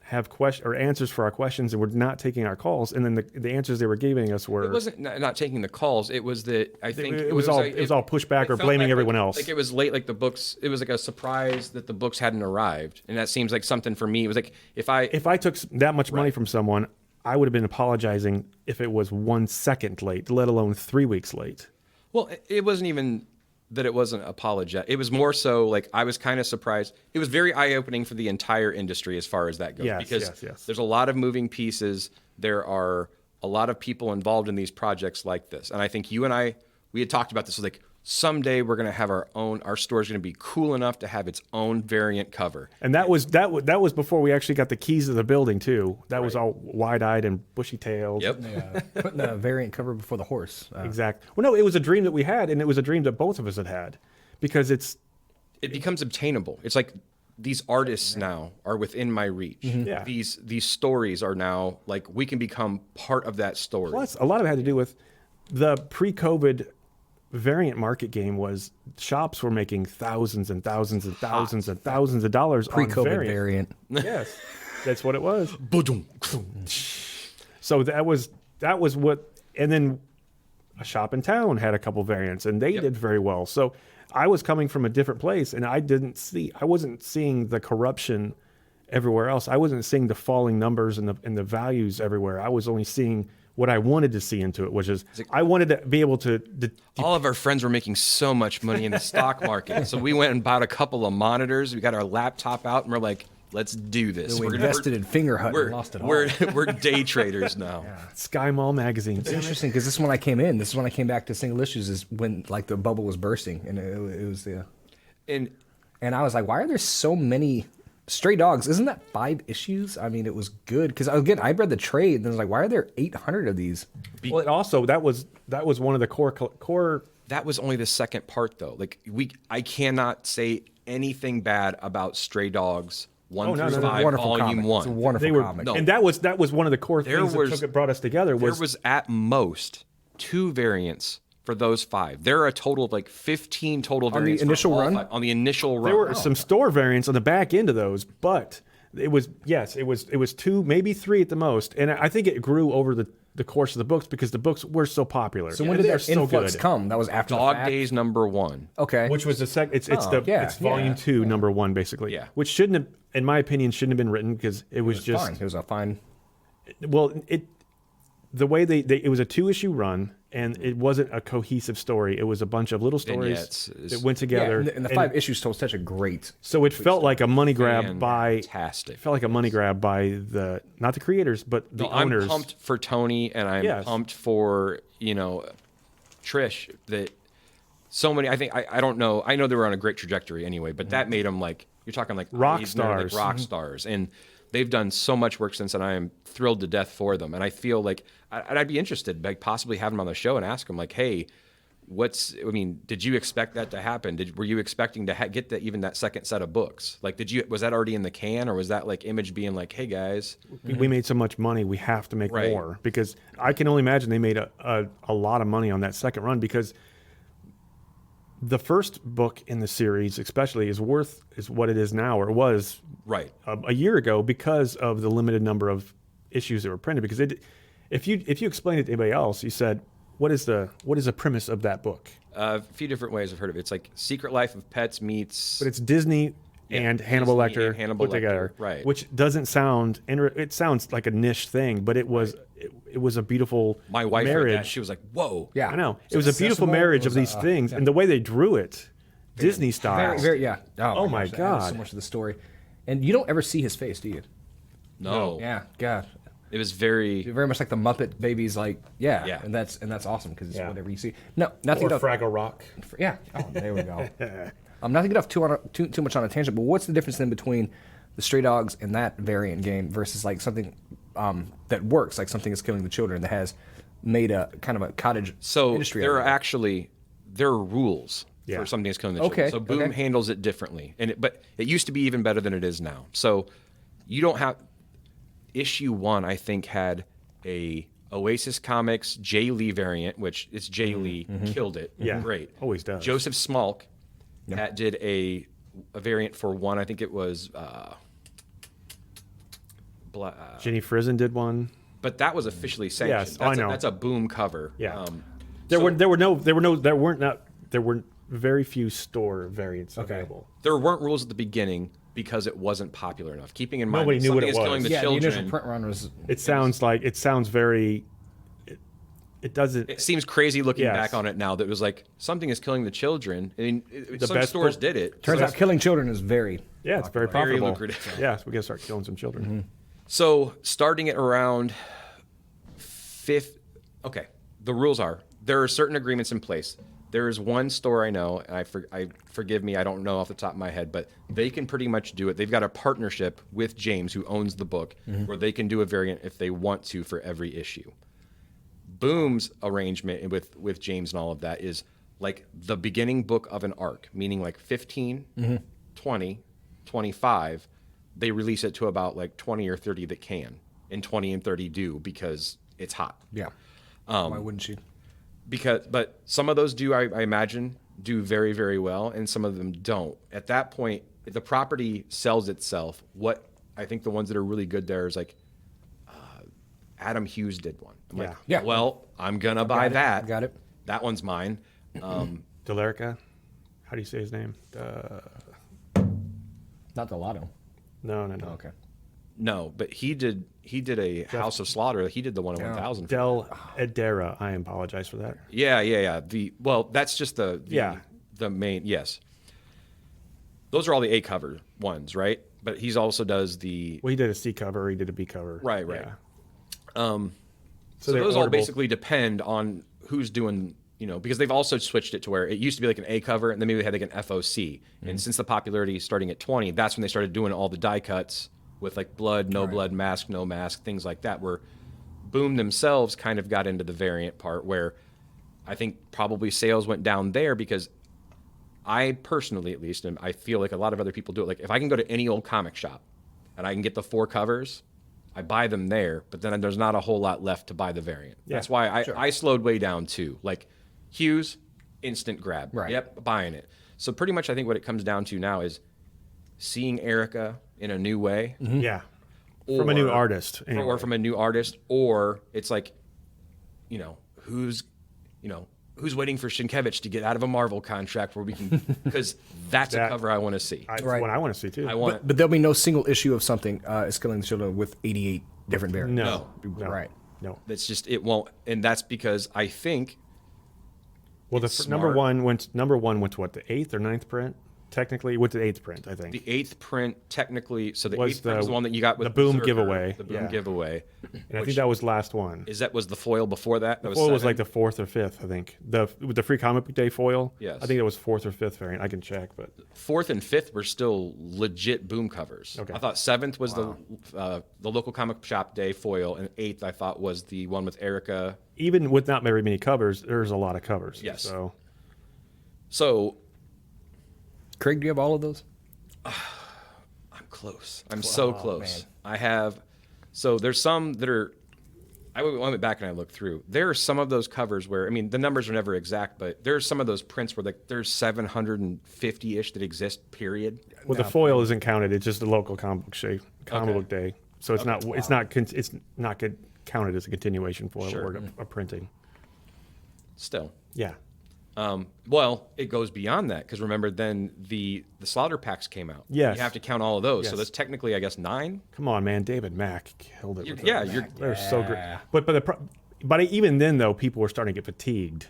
have answers for our questions, and were not taking our calls. And then the answers they were giving us were. It wasn't not taking the calls. It was that I think it was all pushback or blaming everyone else. Like it was late. Like the books. It was like a surprise that the books hadn't arrived, and that seems like something for me. It was like if I took that much money from someone, I would have been apologizing if it was 1 second late, let alone 3 weeks late. Well, it wasn't even that it wasn't apologetic. It was more so like I was kind of surprised. It was very eye-opening for the entire industry as far as that goes. Because there's a lot of moving pieces. There are a lot of people involved in these projects like this. And I think you and I, we had talked about this. Like someday we're going to have our store's going to be cool enough to have its own variant cover. And that was before we actually got the keys to the building too. That was all wide-eyed and bushy-tailed. Yep. Yeah, putting a variant cover before the horse. Exactly. Well, no, it was a dream that we had, and it was a dream that both of us had, because it becomes obtainable. It's like these artists now are within my reach. Yeah. These stories are now like we can become part of that story. Plus, a lot of it had to do with the pre-COVID variant market game. Was shops were making thousands and thousands and thousands and thousands of dollars Pre-COVID on variant. Yes, that's what it was. So that was what, and then a shop in town had a couple variants, and they did very well. So I was coming from a different place, and I wasn't seeing the corruption everywhere else. I wasn't seeing the falling numbers and the values everywhere. I was only seeing what I wanted to see into it, which is I wanted to be able to. All of our friends were making so much money in the stock market, so we went and bought a couple of monitors. We got our laptop out, and we're like, let's do this. We invested in Fingerhut and lost it all. We're day traders now. Sky Mall magazine. It's interesting because this is when I came in. This is when I came back to single issues. Is when like the bubble was bursting, and it was and I was like, why are there so many Stray Dogs? Isn't that 5 issues? I mean, it was good because again, I read the trade, and I was like, why are there 800 of these? Well, it also that was one of the core. That was only the second part though. Like I cannot say anything bad about Stray Dogs. 1 through 5, wonderful volume comic. 1. It's a wonderful comic. No. And that was one of the core things that brought us together. There was at most 2 variants for those 5. There are a total of like 15 total variants on the initial run. On the initial run, there were some store variants on the back end of those, but it was 2, maybe 3 at the most. And I think it grew over the course of the books because the books were so popular. So when did that influx come? That was after Dog the fact? Days #1. Okay. Which was the second. It's volume 2, #1, basically. Yeah. Which shouldn't have, in my opinion, shouldn't have been written because it was just fine. It was a fine. Well, the way it was a 2-issue run, and it wasn't a cohesive story. It was a bunch of little stories that went together. And the 5 issues told such a great. So it felt like a money grab Fantastic. It felt like a money grab by not the creators, but the owners. I'm pumped for Tony, and I'm pumped for Trish. That so many. I think I don't know. I know they were on a great trajectory anyway, but that made them like you're talking like rock stars, and they've done so much work since, and I am thrilled to death for them. And I feel like I'd be interested, like possibly have them on the show and ask them, like, hey, did you expect that to happen? Were you expecting to get that second set of books? Like, was that already in the can, or was that like Image being like, hey guys, we made so much money, we have to make more? Because I can only imagine they made a lot of money on that second run, because the first book in the series, especially, is what it is now, or was a year ago, because of the limited number of issues that were printed. Because if you explain it to anybody else, you said, what is the premise of that book? A few different ways I've heard of it. It's like Secret Life of Pets meets, but it's Disney and Hannibal Lecter put together, right? Which doesn't sound, it sounds like a niche thing, but it was it was a beautiful my wife marriage. Read that, she was like, whoa. Yeah, I know. It was a beautiful marriage of these things, and the way they drew it, Disney style. Very, yeah. Oh my gosh, God. so much of the story, and you don't ever see his face, do you? No. Yeah. God. It was very much like the Muppet Babies, like Yeah. and that's awesome because it's whatever you see. No, nothing. Or Fraggle Rock. Yeah. Oh, there we go. Not to get off too much on a tangent, but what's the difference then between the Stray Dogs and that variant game versus like something that works, like Something Is Killing the Children, that has made a kind of a cottage So industry. there out are of it. actually rules Yeah. for Something Is Killing the Children. Okay, So Boom okay. handles it differently, but it used to be even better than it is now. So you don't have issue 1. I think had a Oasis Comics Jay Lee variant, which is Jay Lee killed it. Yeah, Great. always does. Joseph Smalk did a variant for 1. I think it was. Jenny Frizen did one. But that was officially sanctioned. Yes, I know. That's a Boom cover. Yeah. So There weren't very few store variants available. there weren't rules at the beginning because it wasn't popular enough. Keeping in mind Nobody that knew what Something it Is was. Killing the Yeah, the initial Children. print run was. It sounds very. It doesn't. It seems crazy looking Yes. back on it now that it was like Something Is Killing the Children. I mean, some best stores book- did it. Turns So- out killing children is very. Yeah, it's very Very profitable. lucrative. Yeah, so we gotta start killing some children. So starting at around fifth, okay. The rules are there are certain agreements in place. There is one store I know, and I forgive me, I don't know off the top of my head, but they can pretty much do it. They've got a partnership with James, who owns the book, where they can do a variant if they want to for every issue. Boom's arrangement with James and all of that is like the beginning book of an arc, meaning like 15, 20, 25. They release it to about like 20 or 30 that can, and 20 and 30 do because it's hot. Yeah. Why wouldn't you? But some of those do, I imagine, do very, very well, and some of them don't. At that point, if the property sells itself, what I think the ones that are really good there is like Adam Hughes did one. I'm like, Yeah. well, I'm gonna buy it. that. Got it. That one's mine. Delarica, how do you say his name? Not the lotto. No. Okay. No, but he did a House of Slaughter. He did the one in 1000. Del Edera. I apologize for that. Yeah. That's just the main. Yes, those are all the A cover ones, right? But he's also does the Well, he did a C cover. He did a B cover. Right. Yeah. So they're those all orderable. basically depend on who's doing, because they've also switched it to where it used to be like an A cover, and then maybe they had like an FOC. And since the popularity starting at 20, that's when they started doing all the die cuts with like blood, no blood, mask, no mask, things like that, where Boom themselves kind of got into the variant part where I think probably sales went down there because I personally, at least, and I feel like a lot of other people do it, like if I can go to any old comic shop and I can get the 4 covers, I buy them there, but then there's not a whole lot left to buy the variant. Yeah, That's why I slowed way down too. Like Hughes, instant grab. Right. Yep, buying it. So pretty much I think what it comes down to now is seeing Erica in a new way. Yeah. From a new Or- artist. Anyway. Or from a new artist, or it's like, who's waiting for Sienkiewicz to get out of a Marvel contract where we can, because that's a That- cover I want to see. That's Right. what I want to see too. I want But there'll be no single issue of Something Is Killing the Children with 88 different variants. no. Right. No. That's just it won't, and that's because I think Well, the It's number smart. one went to what, the 8th or 9th print? Technically, it went to the 8th print, I think. the 8th print technically. So the Was 8th print was the one that you got with the Boom Berserker, giveaway, The Boom yeah. giveaway. And I think that was last one. Was the foil before that? That was Foil was 7? like the 4th or 5th, I think. With the free comic book day foil. Yes. I think it was 4th or 5th variant. I can check, but 4th and 5th were still legit Boom covers. Okay. I thought 7th was the local comic shop day foil, and 8th I thought was the one with Erica. even with not very many covers, there's a lot of covers. Yes. So Craig, do you have all of those? I'm close. I'm so close. man. I have. So there's some that are. I went back and I looked through. There are some of those covers where, I mean, the numbers are never exact, but there's some of those prints where there's 750-ish that exist, period. well, the foil isn't counted. It's just a local comic book day. So it's not counted as a continuation foil Sure. or a printing. Still. Yeah. Well, it goes beyond that because remember, then the Slaughter packs came out. Yes. You have to count all of those. So Yes. that's technically, I guess, 9. Come on, man. David Mack killed it. with Yeah, those. They're so great. But even then, though, people were starting to get fatigued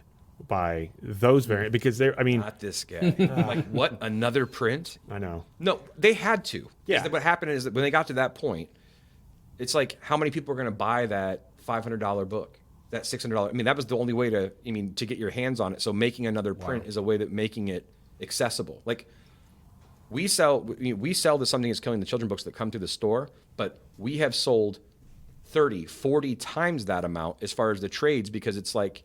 by those variants because they're. I mean, Not this guy. Like, what? Another print? I know. No, they had to. 'Cause Yeah. What happened is that when they got to that point, it's like how many people are going to buy that $500 book, that $600? I mean, that was the only way to get your hands on it. So making another print is a way that making it accessible. Like we sell the Something Is Killing the Children books that come to the store, but we have sold 30, 40 times that amount as far as the trades, because it's like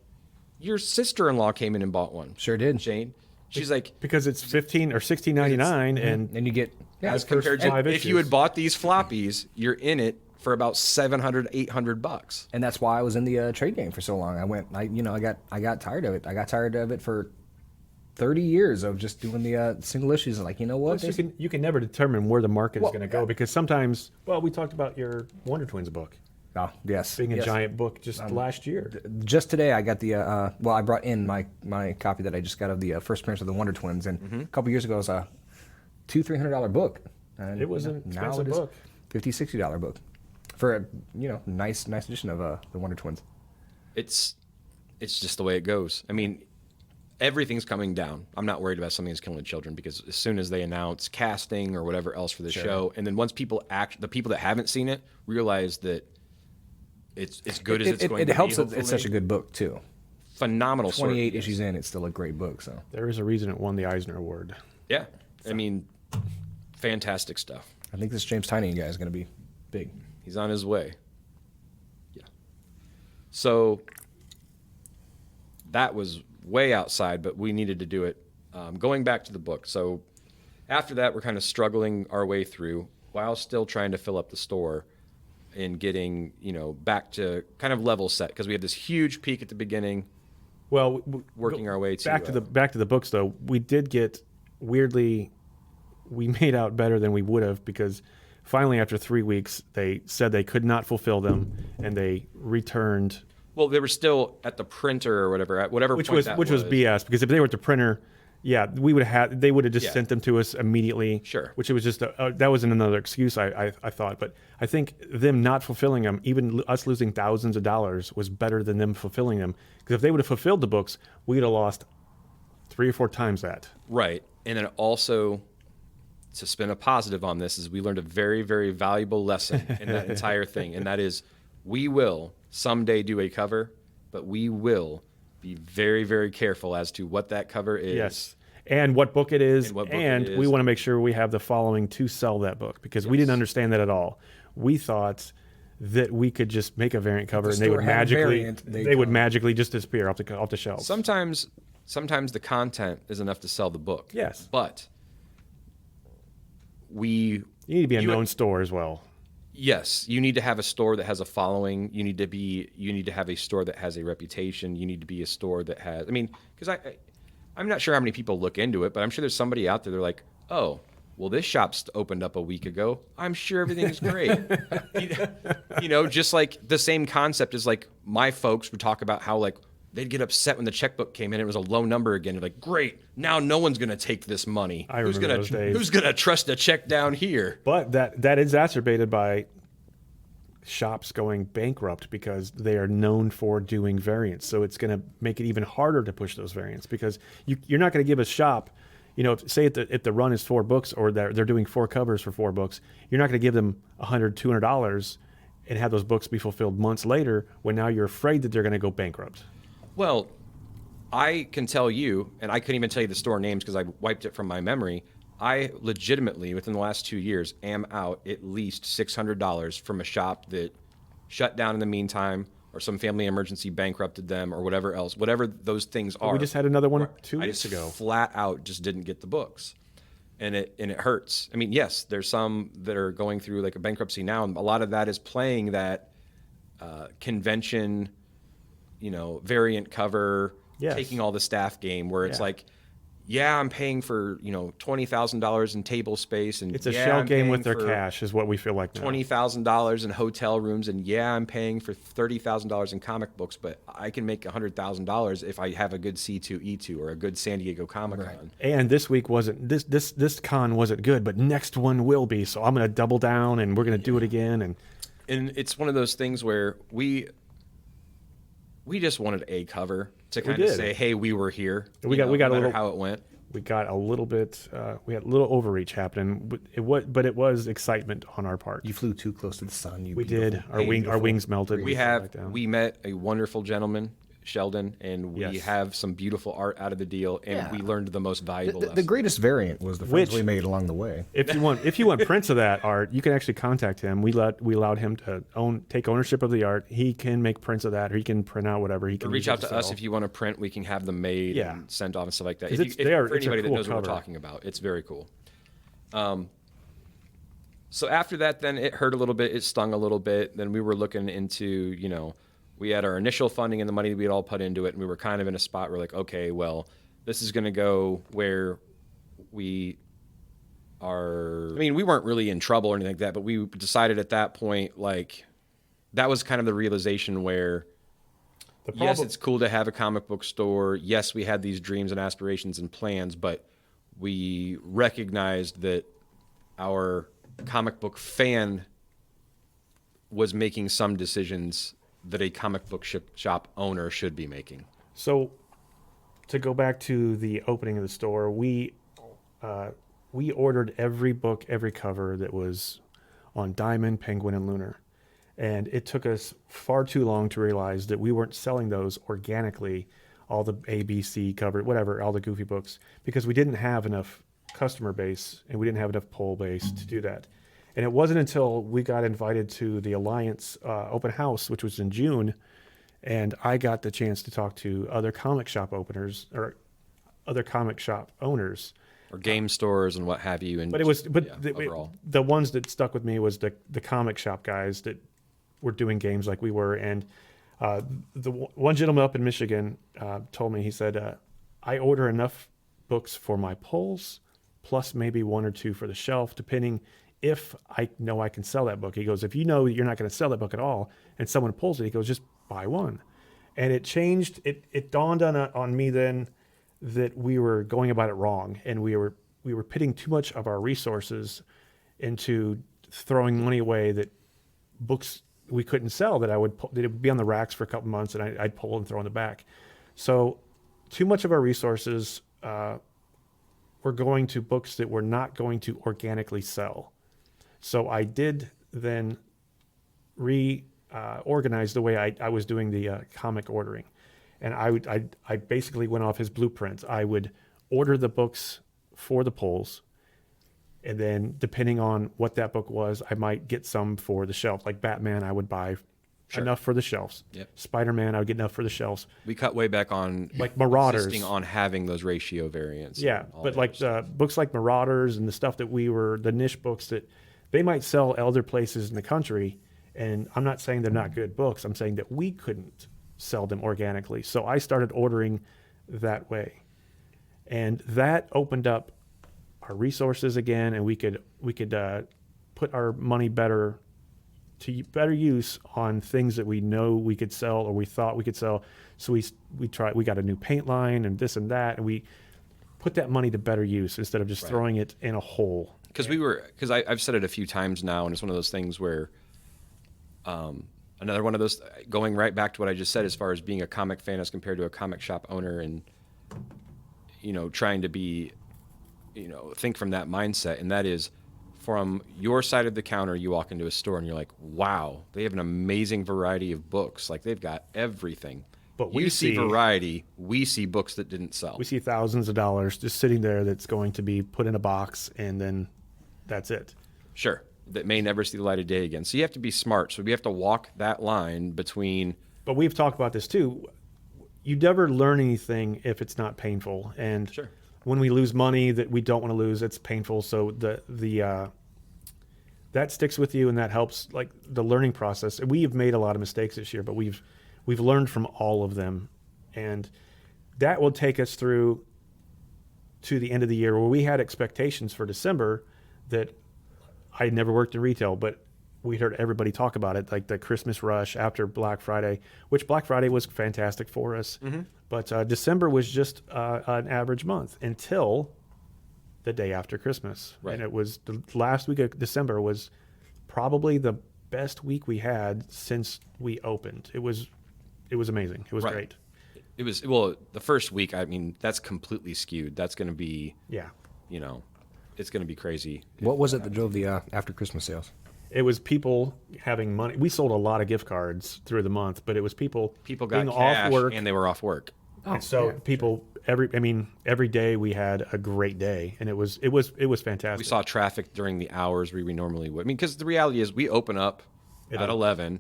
your sister-in-law came in and bought one. Sure did. Shayne. She's like, because it's $15 or $16.99, and And you get as first compared to 5 if you issues. had bought these floppies, you're in it for about $700, $800. and that's why I was in the trade game for so long. I got tired of it. I got tired of it for 30 years of just doing the single issues. And like, you know what? plus you can never determine where the market Well, is going to go, because sometimes, well, we talked about your Wonder Twins book Oh, yes. being a yes. giant book just last year. Just today, I got the I brought in my copy that I just got of the first appearance of the Wonder Twins, and a couple years ago it was a $200-$300 book. And It was an now expensive it is book. $50-$60 book for a nice edition of the Wonder Twins. It's just the way it goes. I mean, everything's coming down. I'm not worried about something that's killing children, because as soon as they announce casting or whatever else for the show, and then once the people that haven't seen it realize that it's as good as it's going to be. It helps that it's hopefully. such a good book too. Phenomenal story. 28 issues in, it's still a great book. So There is a reason it won the Eisner Award. Yeah. I mean, fantastic stuff. I think this James Tynion guy is going to be big. He's on his way. Yeah. So that was way outside, but we needed to do it. Going back to the book. So after that, we're kind of struggling our way through while still trying to fill up the store and getting, back to kind of level set, because we had this huge peak at the beginning. Well, Working our way to, back to the books, though. We did get weirdly, we made out better than we would have, because finally after 3 weeks they said they could not fulfill them, and they returned. Well, they were still at the printer or whatever, at whatever Which point was that which was BS, because if they were at the printer, yeah, they would have just Yeah. sent them to us immediately. Sure. Which it was just that wasn't another excuse, I thought, but I think them not fulfilling them, even us losing thousands of dollars, was better than them fulfilling them, because if they would have fulfilled the books, we'd have lost 3 or 4 times that. Right. And then also, to spin a positive on this, is we learned a very, very valuable lesson in that entire thing. And that is, we will someday do a cover, but we will be very, very careful as to what that cover is. Yes. And what book it is, And what book and it we is. want to make sure we have the following to sell that book, because we didn't understand that at all. We thought that we could just make a variant cover and they store would had a magically variant, they'd they would come. magically just disappear off the shelves. Sometimes the content is enough to sell the book. Yes. But You need to be a known store as well. Yes, you need to have a store that has a following. You need to have a store that has a reputation. You need to be a store that has, because I'm not sure how many people look into it, but I'm sure there's somebody out there, they're like, oh, well, this shop's opened up a week ago. I'm sure everything's great. Just like the same concept is like my folks would talk about how like they'd get upset when the checkbook came in. It was a low number again. They're like, great, now no one's going to take this money. I remember those days. Who's going to trust a check down here? But that is exacerbated by shops going bankrupt, because they are known for doing variants. So it's going to make it even harder to push those variants, because you're not going to give a shop, say if the run is 4 books, or they're doing 4 covers for 4 books, you're not going to give them $100, $200 and have those books be fulfilled months later, when now you're afraid that they're going to go bankrupt. Well, I can tell you, and I couldn't even tell you the store names because I wiped it from my memory. I legitimately, within the last 2 years, am out at least $600 from a shop that shut down in the meantime, or some family emergency bankrupted them, or whatever else, whatever those things are. We just had another one 2 I weeks just ago. flat out just didn't get the books, and it hurts. I mean, yes, there's some that are going through like a bankruptcy now, and a lot of that is playing that convention, variant cover, Yes. taking all the staff game, where it's Yeah. like, yeah, I'm paying for $20,000 in table space, and It's a yeah, shell I'm game with paying their for cash, is what we feel like now. $20,000 in hotel rooms, and yeah, I'm paying for $30,000 in comic books, but I can make $100,000 if I have a good C2E2 or a good San Diego Comic Con. And this week wasn't this con wasn't good, but next one will be. So I'm going to double down, and we're going to do it again. And It's one of those things where we just wanted a cover to kind of did. say, hey, we were here. We got no a matter little- how it went. we got a little bit. We had a little overreach happening. But it was excitement on our part. You flew too close to the sun. We did. Our wings melted. We sat back down. met a wonderful gentleman, Sheldon, and we Yes. have some beautiful art out of the deal, and Yeah. we learned the most valuable The lesson. greatest variant was the friends Which- we made along the way. If you want prints of that art, you can actually contact him. We allowed him to take ownership of the art. He can make prints of that, or he can print out whatever. He can Or reach use it out to us sell. if you want to print. We can have them made Yeah. and sent off and stuff like that. 'Cause If it's you, if, there, for it's a anybody that cool knows what cover. we're talking about, it's very cool. So after that, then it hurt a little bit. It stung a little bit. Then we were looking into, we had our initial funding and the money we had all put into it, and we were kind of in a spot where like, okay, well, this is going to go where we are. I mean, we weren't really in trouble or anything like that, but we decided at that point, like, that was kind of the realization where, yes, it's cool to have a comic book store. Yes, we had these dreams and aspirations and plans, but we recognized that our comic book fan was making some decisions that a comic book shop owner should be making. So, to go back to the opening of the store, we ordered every book, every cover that was on Diamond, Penguin, and Lunar, and it took us far too long to realize that we weren't selling those organically, all the A, B, C cover, whatever, all the Goofy books, because we didn't have enough customer base and we didn't have enough pull base to do that. And it wasn't until we got invited to the Alliance open house, which was in June, and I got the chance to talk to other comic shop openers or other comic shop owners. Or game stores and what have you. And But it was, overall. the ones that stuck with me was the comic shop guys that were doing games like we were. And one gentleman up in Michigan told me, he said, I order enough books for my pulls, plus maybe one or two for the shelf, depending if I know I can sell that book. He goes, if you know you're not going to sell that book at all and someone pulls it, he goes, just buy one. And it changed. It dawned on me then that we were going about it wrong, and we were pitting too much of our resources into throwing money away that books we couldn't sell that that it would be on the racks for a couple months and I'd pull and throw in the back. So too much of our resources were going to books that were not going to organically sell. So I did then organize the way I was doing the comic ordering. And I basically went off his blueprints. I would order the books for the pulls, and then depending on what that book was, I might get some for the shelf. Like Batman, I would buy enough for the shelves. Yep. Spider-Man, I would get enough for the shelves. We cut way back on Like Marauders. insisting on having those ratio variants. Yeah, and all but that like stuff. books like Marauders and the stuff that the niche books that they might sell other places in the country, and I'm not saying they're not good books. I'm saying that we couldn't sell them organically. So I started ordering that way. And that opened up our resources again, and we could put our money better use on things that we know we could sell or we thought we could sell. So we got a new paint line and this and that, and we put that money to better use instead of just throwing it in a hole. Because I've said it a few times now, and it's one of those things where another one of those, going right back to what I just said as far as being a comic fan as compared to a comic shop owner, and trying to be think from that mindset, and that is from your side of the counter, you walk into a store and you're like, wow, they have an amazing variety of books. Like, they've got everything. But you see variety, we see books that didn't sell. We see thousands of dollars just sitting there that's going to be put in a box, and then that's it. Sure. That may never see the light of day again. So you have to be smart. So we have to walk that line between. But we've talked about this too. You never learn anything if it's not painful. And Sure. when we lose money that we don't want to lose, it's painful. So that sticks with you, and that helps, like, the learning process. We have made a lot of mistakes this year, but we've learned from all of them, and that will take us through to the end of the year, where we had expectations for December that I never worked in retail, but we heard everybody talk about it, like the Christmas rush after Black Friday, which Black Friday was fantastic for us. Mm-hmm. But December was just an average month until the day after Christmas. Right. And it was the last week of December was probably the best week we had since we opened. It was amazing. It was great. It was, well, the first week, I mean, that's completely skewed. That's going to be, Yeah. it's going to be crazy. What was it that drove the after Christmas sales? It was people having money. We sold a lot of gift cards through the month, but it was people People got being cash off work. and they were off work. And so people every day we had a great day, and it was fantastic. We saw traffic during the hours we normally would. I mean, because the reality is we open up at 11,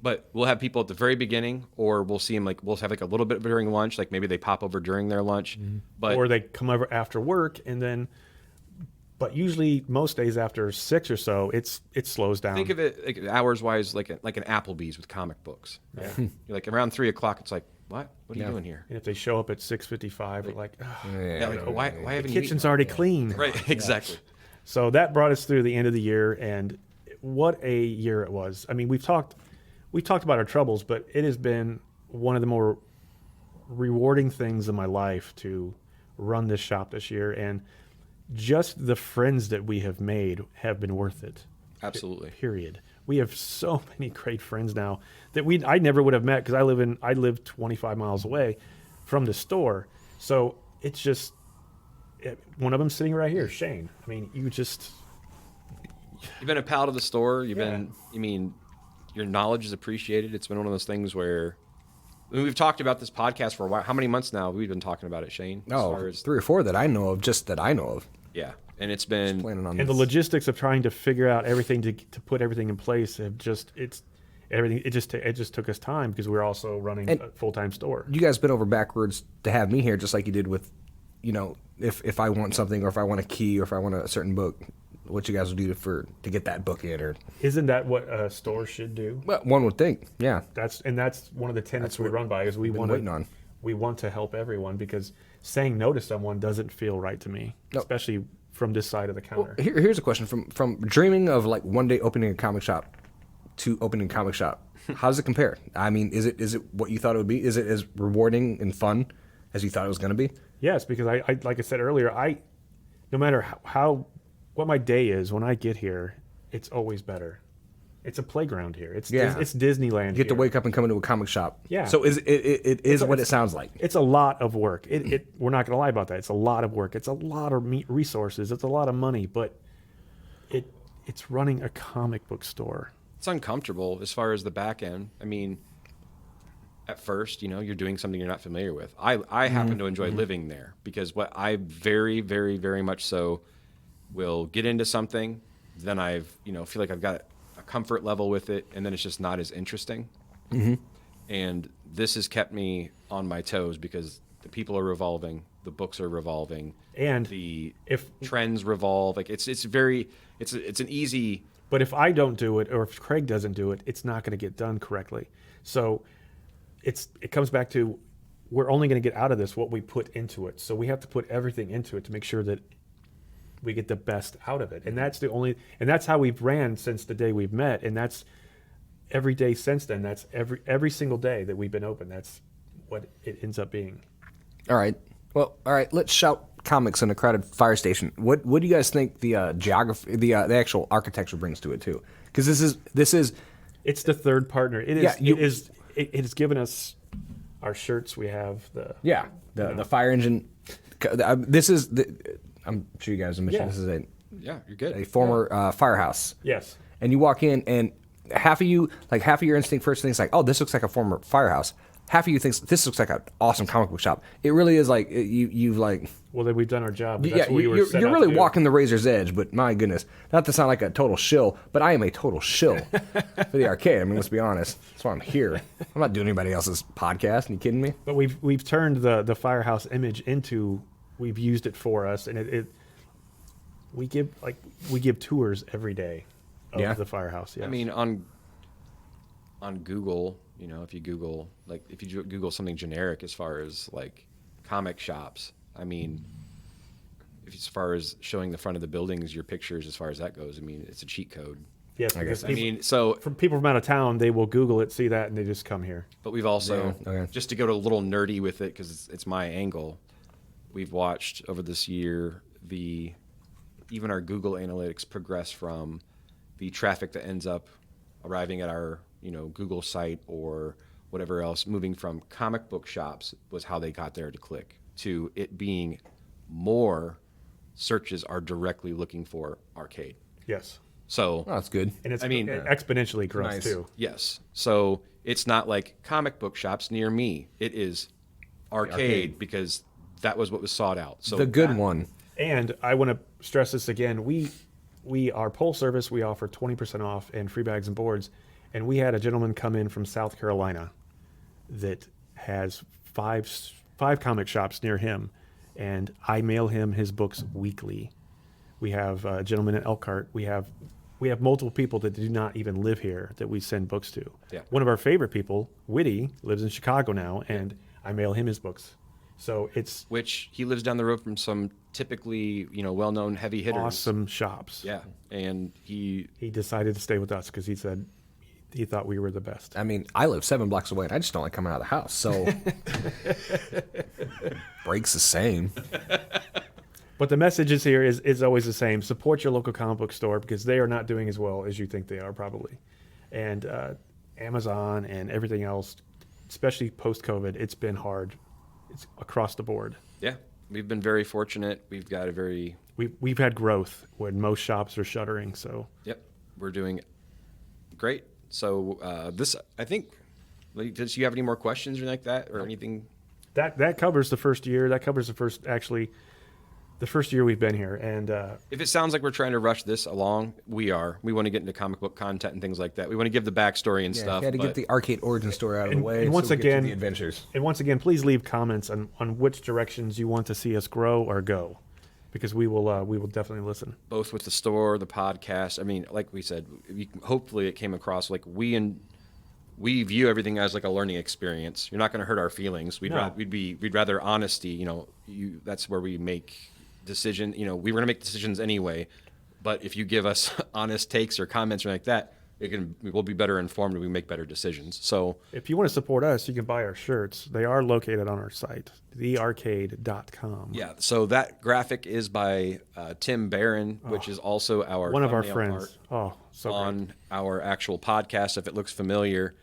but we'll have people at the very beginning, or we'll see them we'll have a little bit during lunch, like maybe they pop over during their lunch, but or they come over after work, and then. But usually, most days after 6 or so, it slows down. think of it hours wise like an Applebee's with comic books. Yeah. You're like around 3 o'clock, it's like, what are you doing here? And if they show up at 6:55, we're like, Why the haven't you kitchen's already clean. Right, exactly. So that brought us through the end of the year, and what a year it was. I mean, we talked about our troubles, but it has been one of the more rewarding things in my life to run this shop this year, and just the friends that we have made have been worth it. Absolutely. Period. We have so many great friends now that I never would have met, because I live 25 miles away from the store. So it's just one of them sitting right here, Shayne. I mean, you've been a pal to the store. Your knowledge is appreciated. It's been one of those things where we've talked about this podcast for a while. How many months now have we been talking about it, Shayne? Oh, 3 or 4 that I know of, just that I know of. Yeah, and it's been Planning on and the this. logistics of trying to figure out everything to put everything in place have just everything. It just took us time, because we're also running a full-time store. You guys bent over backwards to have me here, just like you did with, if I want something, or if I want a key, or if I want a certain book, what you guys will do to get that book in, or Isn't that what a store should do? well, one would think, yeah. That's one of the tenets we run by, is we been waiting on. we want to help everyone, because saying no to someone doesn't feel right to me, No. especially from this side of the counter. Here's a question: from dreaming of one day opening a comic shop to opening a comic shop, how does it compare? I mean, is it what you thought it would be? Is it as rewarding and fun as you thought it was going to be? Yes, because I like I said earlier, no matter what my day is, when I get here, it's always better. It's a playground here. It's Disneyland. You get to wake up and come into a comic shop. Yeah. So it is what it sounds like. It's a lot of work. We're not going to lie about that. It's a lot of work. It's a lot of resources. It's a lot of money, but it's running a comic book store. it's uncomfortable as far as the back end. I mean, at first, you're doing something you're not familiar with. I happen to enjoy living there, because what I very, very, very much so will get into something, then feel like I've got a comfort level with it, and then it's just not as interesting. And this has kept me on my toes, because the people are revolving, the books are revolving, And the if trends revolve. Like it's an easy. But if I don't do it, or if Craig doesn't do it, it's not going to get done correctly. So it comes back to, we're only going to get out of this what we put into it. So we have to put everything into it to make sure that we get the best out of it. And that's how we've ran since the day we've met. And that's every day since then. That's every single day that we've been open. That's what it ends up being. All right. Well, all right. Let's shout comics in a crowded fire station. What do you guys think the geography, the actual architecture brings to it too? Because this is. It's the third partner. It has given us our shirts. We have the fire engine. This is I'm sure you guys have mentioned this is Yeah, you're good. a former firehouse. Yes. And you walk in, and half of your instinct first thinks like, oh, this looks like a former firehouse. Half of you thinks this looks like an awesome comic book shop. It really is like you've like. Well, then we've done our job. But Yeah, that's what we were you're set out really to do. walking the razor's edge, but my goodness, not to sound like a total shill, but I am a total shill for the arcade. I mean, let's be honest. That's why I'm here. I'm not doing anybody else's podcast. Are you kidding me? But we've turned the firehouse image into, we've used it for us, and we give tours every day of the firehouse. Yes. I mean, on Google, if you Google something generic as far as like comic shops, I mean, as far as showing the front of the buildings, your pictures, as far as that goes, I mean, it's a cheat code. yes, I guess. because From people from out of town, they will Google it, see that, and they just come here. but we've also, Yeah, okay. just to go to a little nerdy with it, because it's my angle, we've watched over this year even our Google Analytics progress from the traffic that ends up arriving at our Google site or whatever else, moving from comic book shops was how they got there to click, to it being more searches are directly looking for arcade. Yes. So Oh, that's good. And it's, I mean, it exponentially grows Nice. too. yes. So it's not like comic book shops near me. It is arcade, because that was what was sought out. So The good one. And I want to stress this again. We are poll service. We offer 20% off and free bags and boards. And we had a gentleman come in from South Carolina that has five comic shops near him, and I mail him his books weekly. We have a gentleman in Elkhart. We have multiple people that do not even live here that we send books to. Yeah. One of our favorite people, Whitty, lives in Chicago now, and I mail him his books. So it's which he lives down the road from some typically, well-known heavy hitters. awesome shops. Yeah, and he He decided to stay with us because he said he thought we were the best. I mean, I live 7 blocks away, and I just don't like coming out of the house. So breaks the same. But the message is here is always the same. Support your local comic book store because they are not doing as well as you think they are probably. And Amazon and everything else, especially post-COVID, it's been hard. It's across the board. yeah, we've been very fortunate. We've got a very We've had growth when most shops are shuttering. So yep, we're doing great. So this, I think, does you have any more questions or anything like that or anything? that covers the first year. That covers the first year we've been here. And If it sounds like we're trying to rush this along, we are. We want to get into comic book content and things like that. We want to give the backstory and Yeah, stuff. had to but get the arcade origin story out of the way. and once so we get to again- the adventures. And once again, please leave comments on which directions you want to see us grow or go, because we will definitely listen. both with the store, the podcast. I mean, like we said, hopefully it came across like we view everything as like a learning experience. You're not going to hurt our feelings. No. We'd rather honesty. That's where we make decision. We were going to make decisions anyway, but if you give us honest takes or comments or like that, we'll be better informed and we make better decisions. So If you want to support us, you can buy our shirts. They are located on our site, thearcade.com. yeah, so that graphic is by Tim Barron, which is also our One of our thumbnail friends. art Oh, so great. on our actual podcast. If it looks familiar,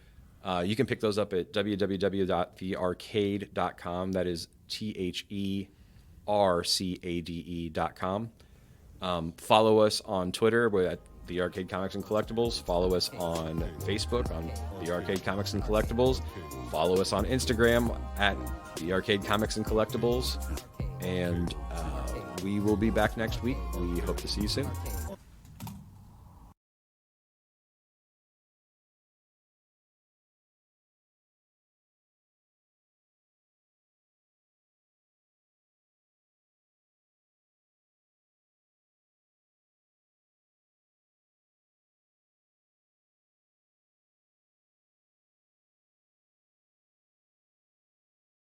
you can pick those up at www.thearcade.com. That is THERCADE.com. Follow us on Twitter. We're at The Arcade Comics and Collectibles. Follow us on Facebook on The Arcade Comics and Collectibles. Follow us on Instagram at The Arcade Comics and Collectibles. And we will be back next week. We hope to see you soon.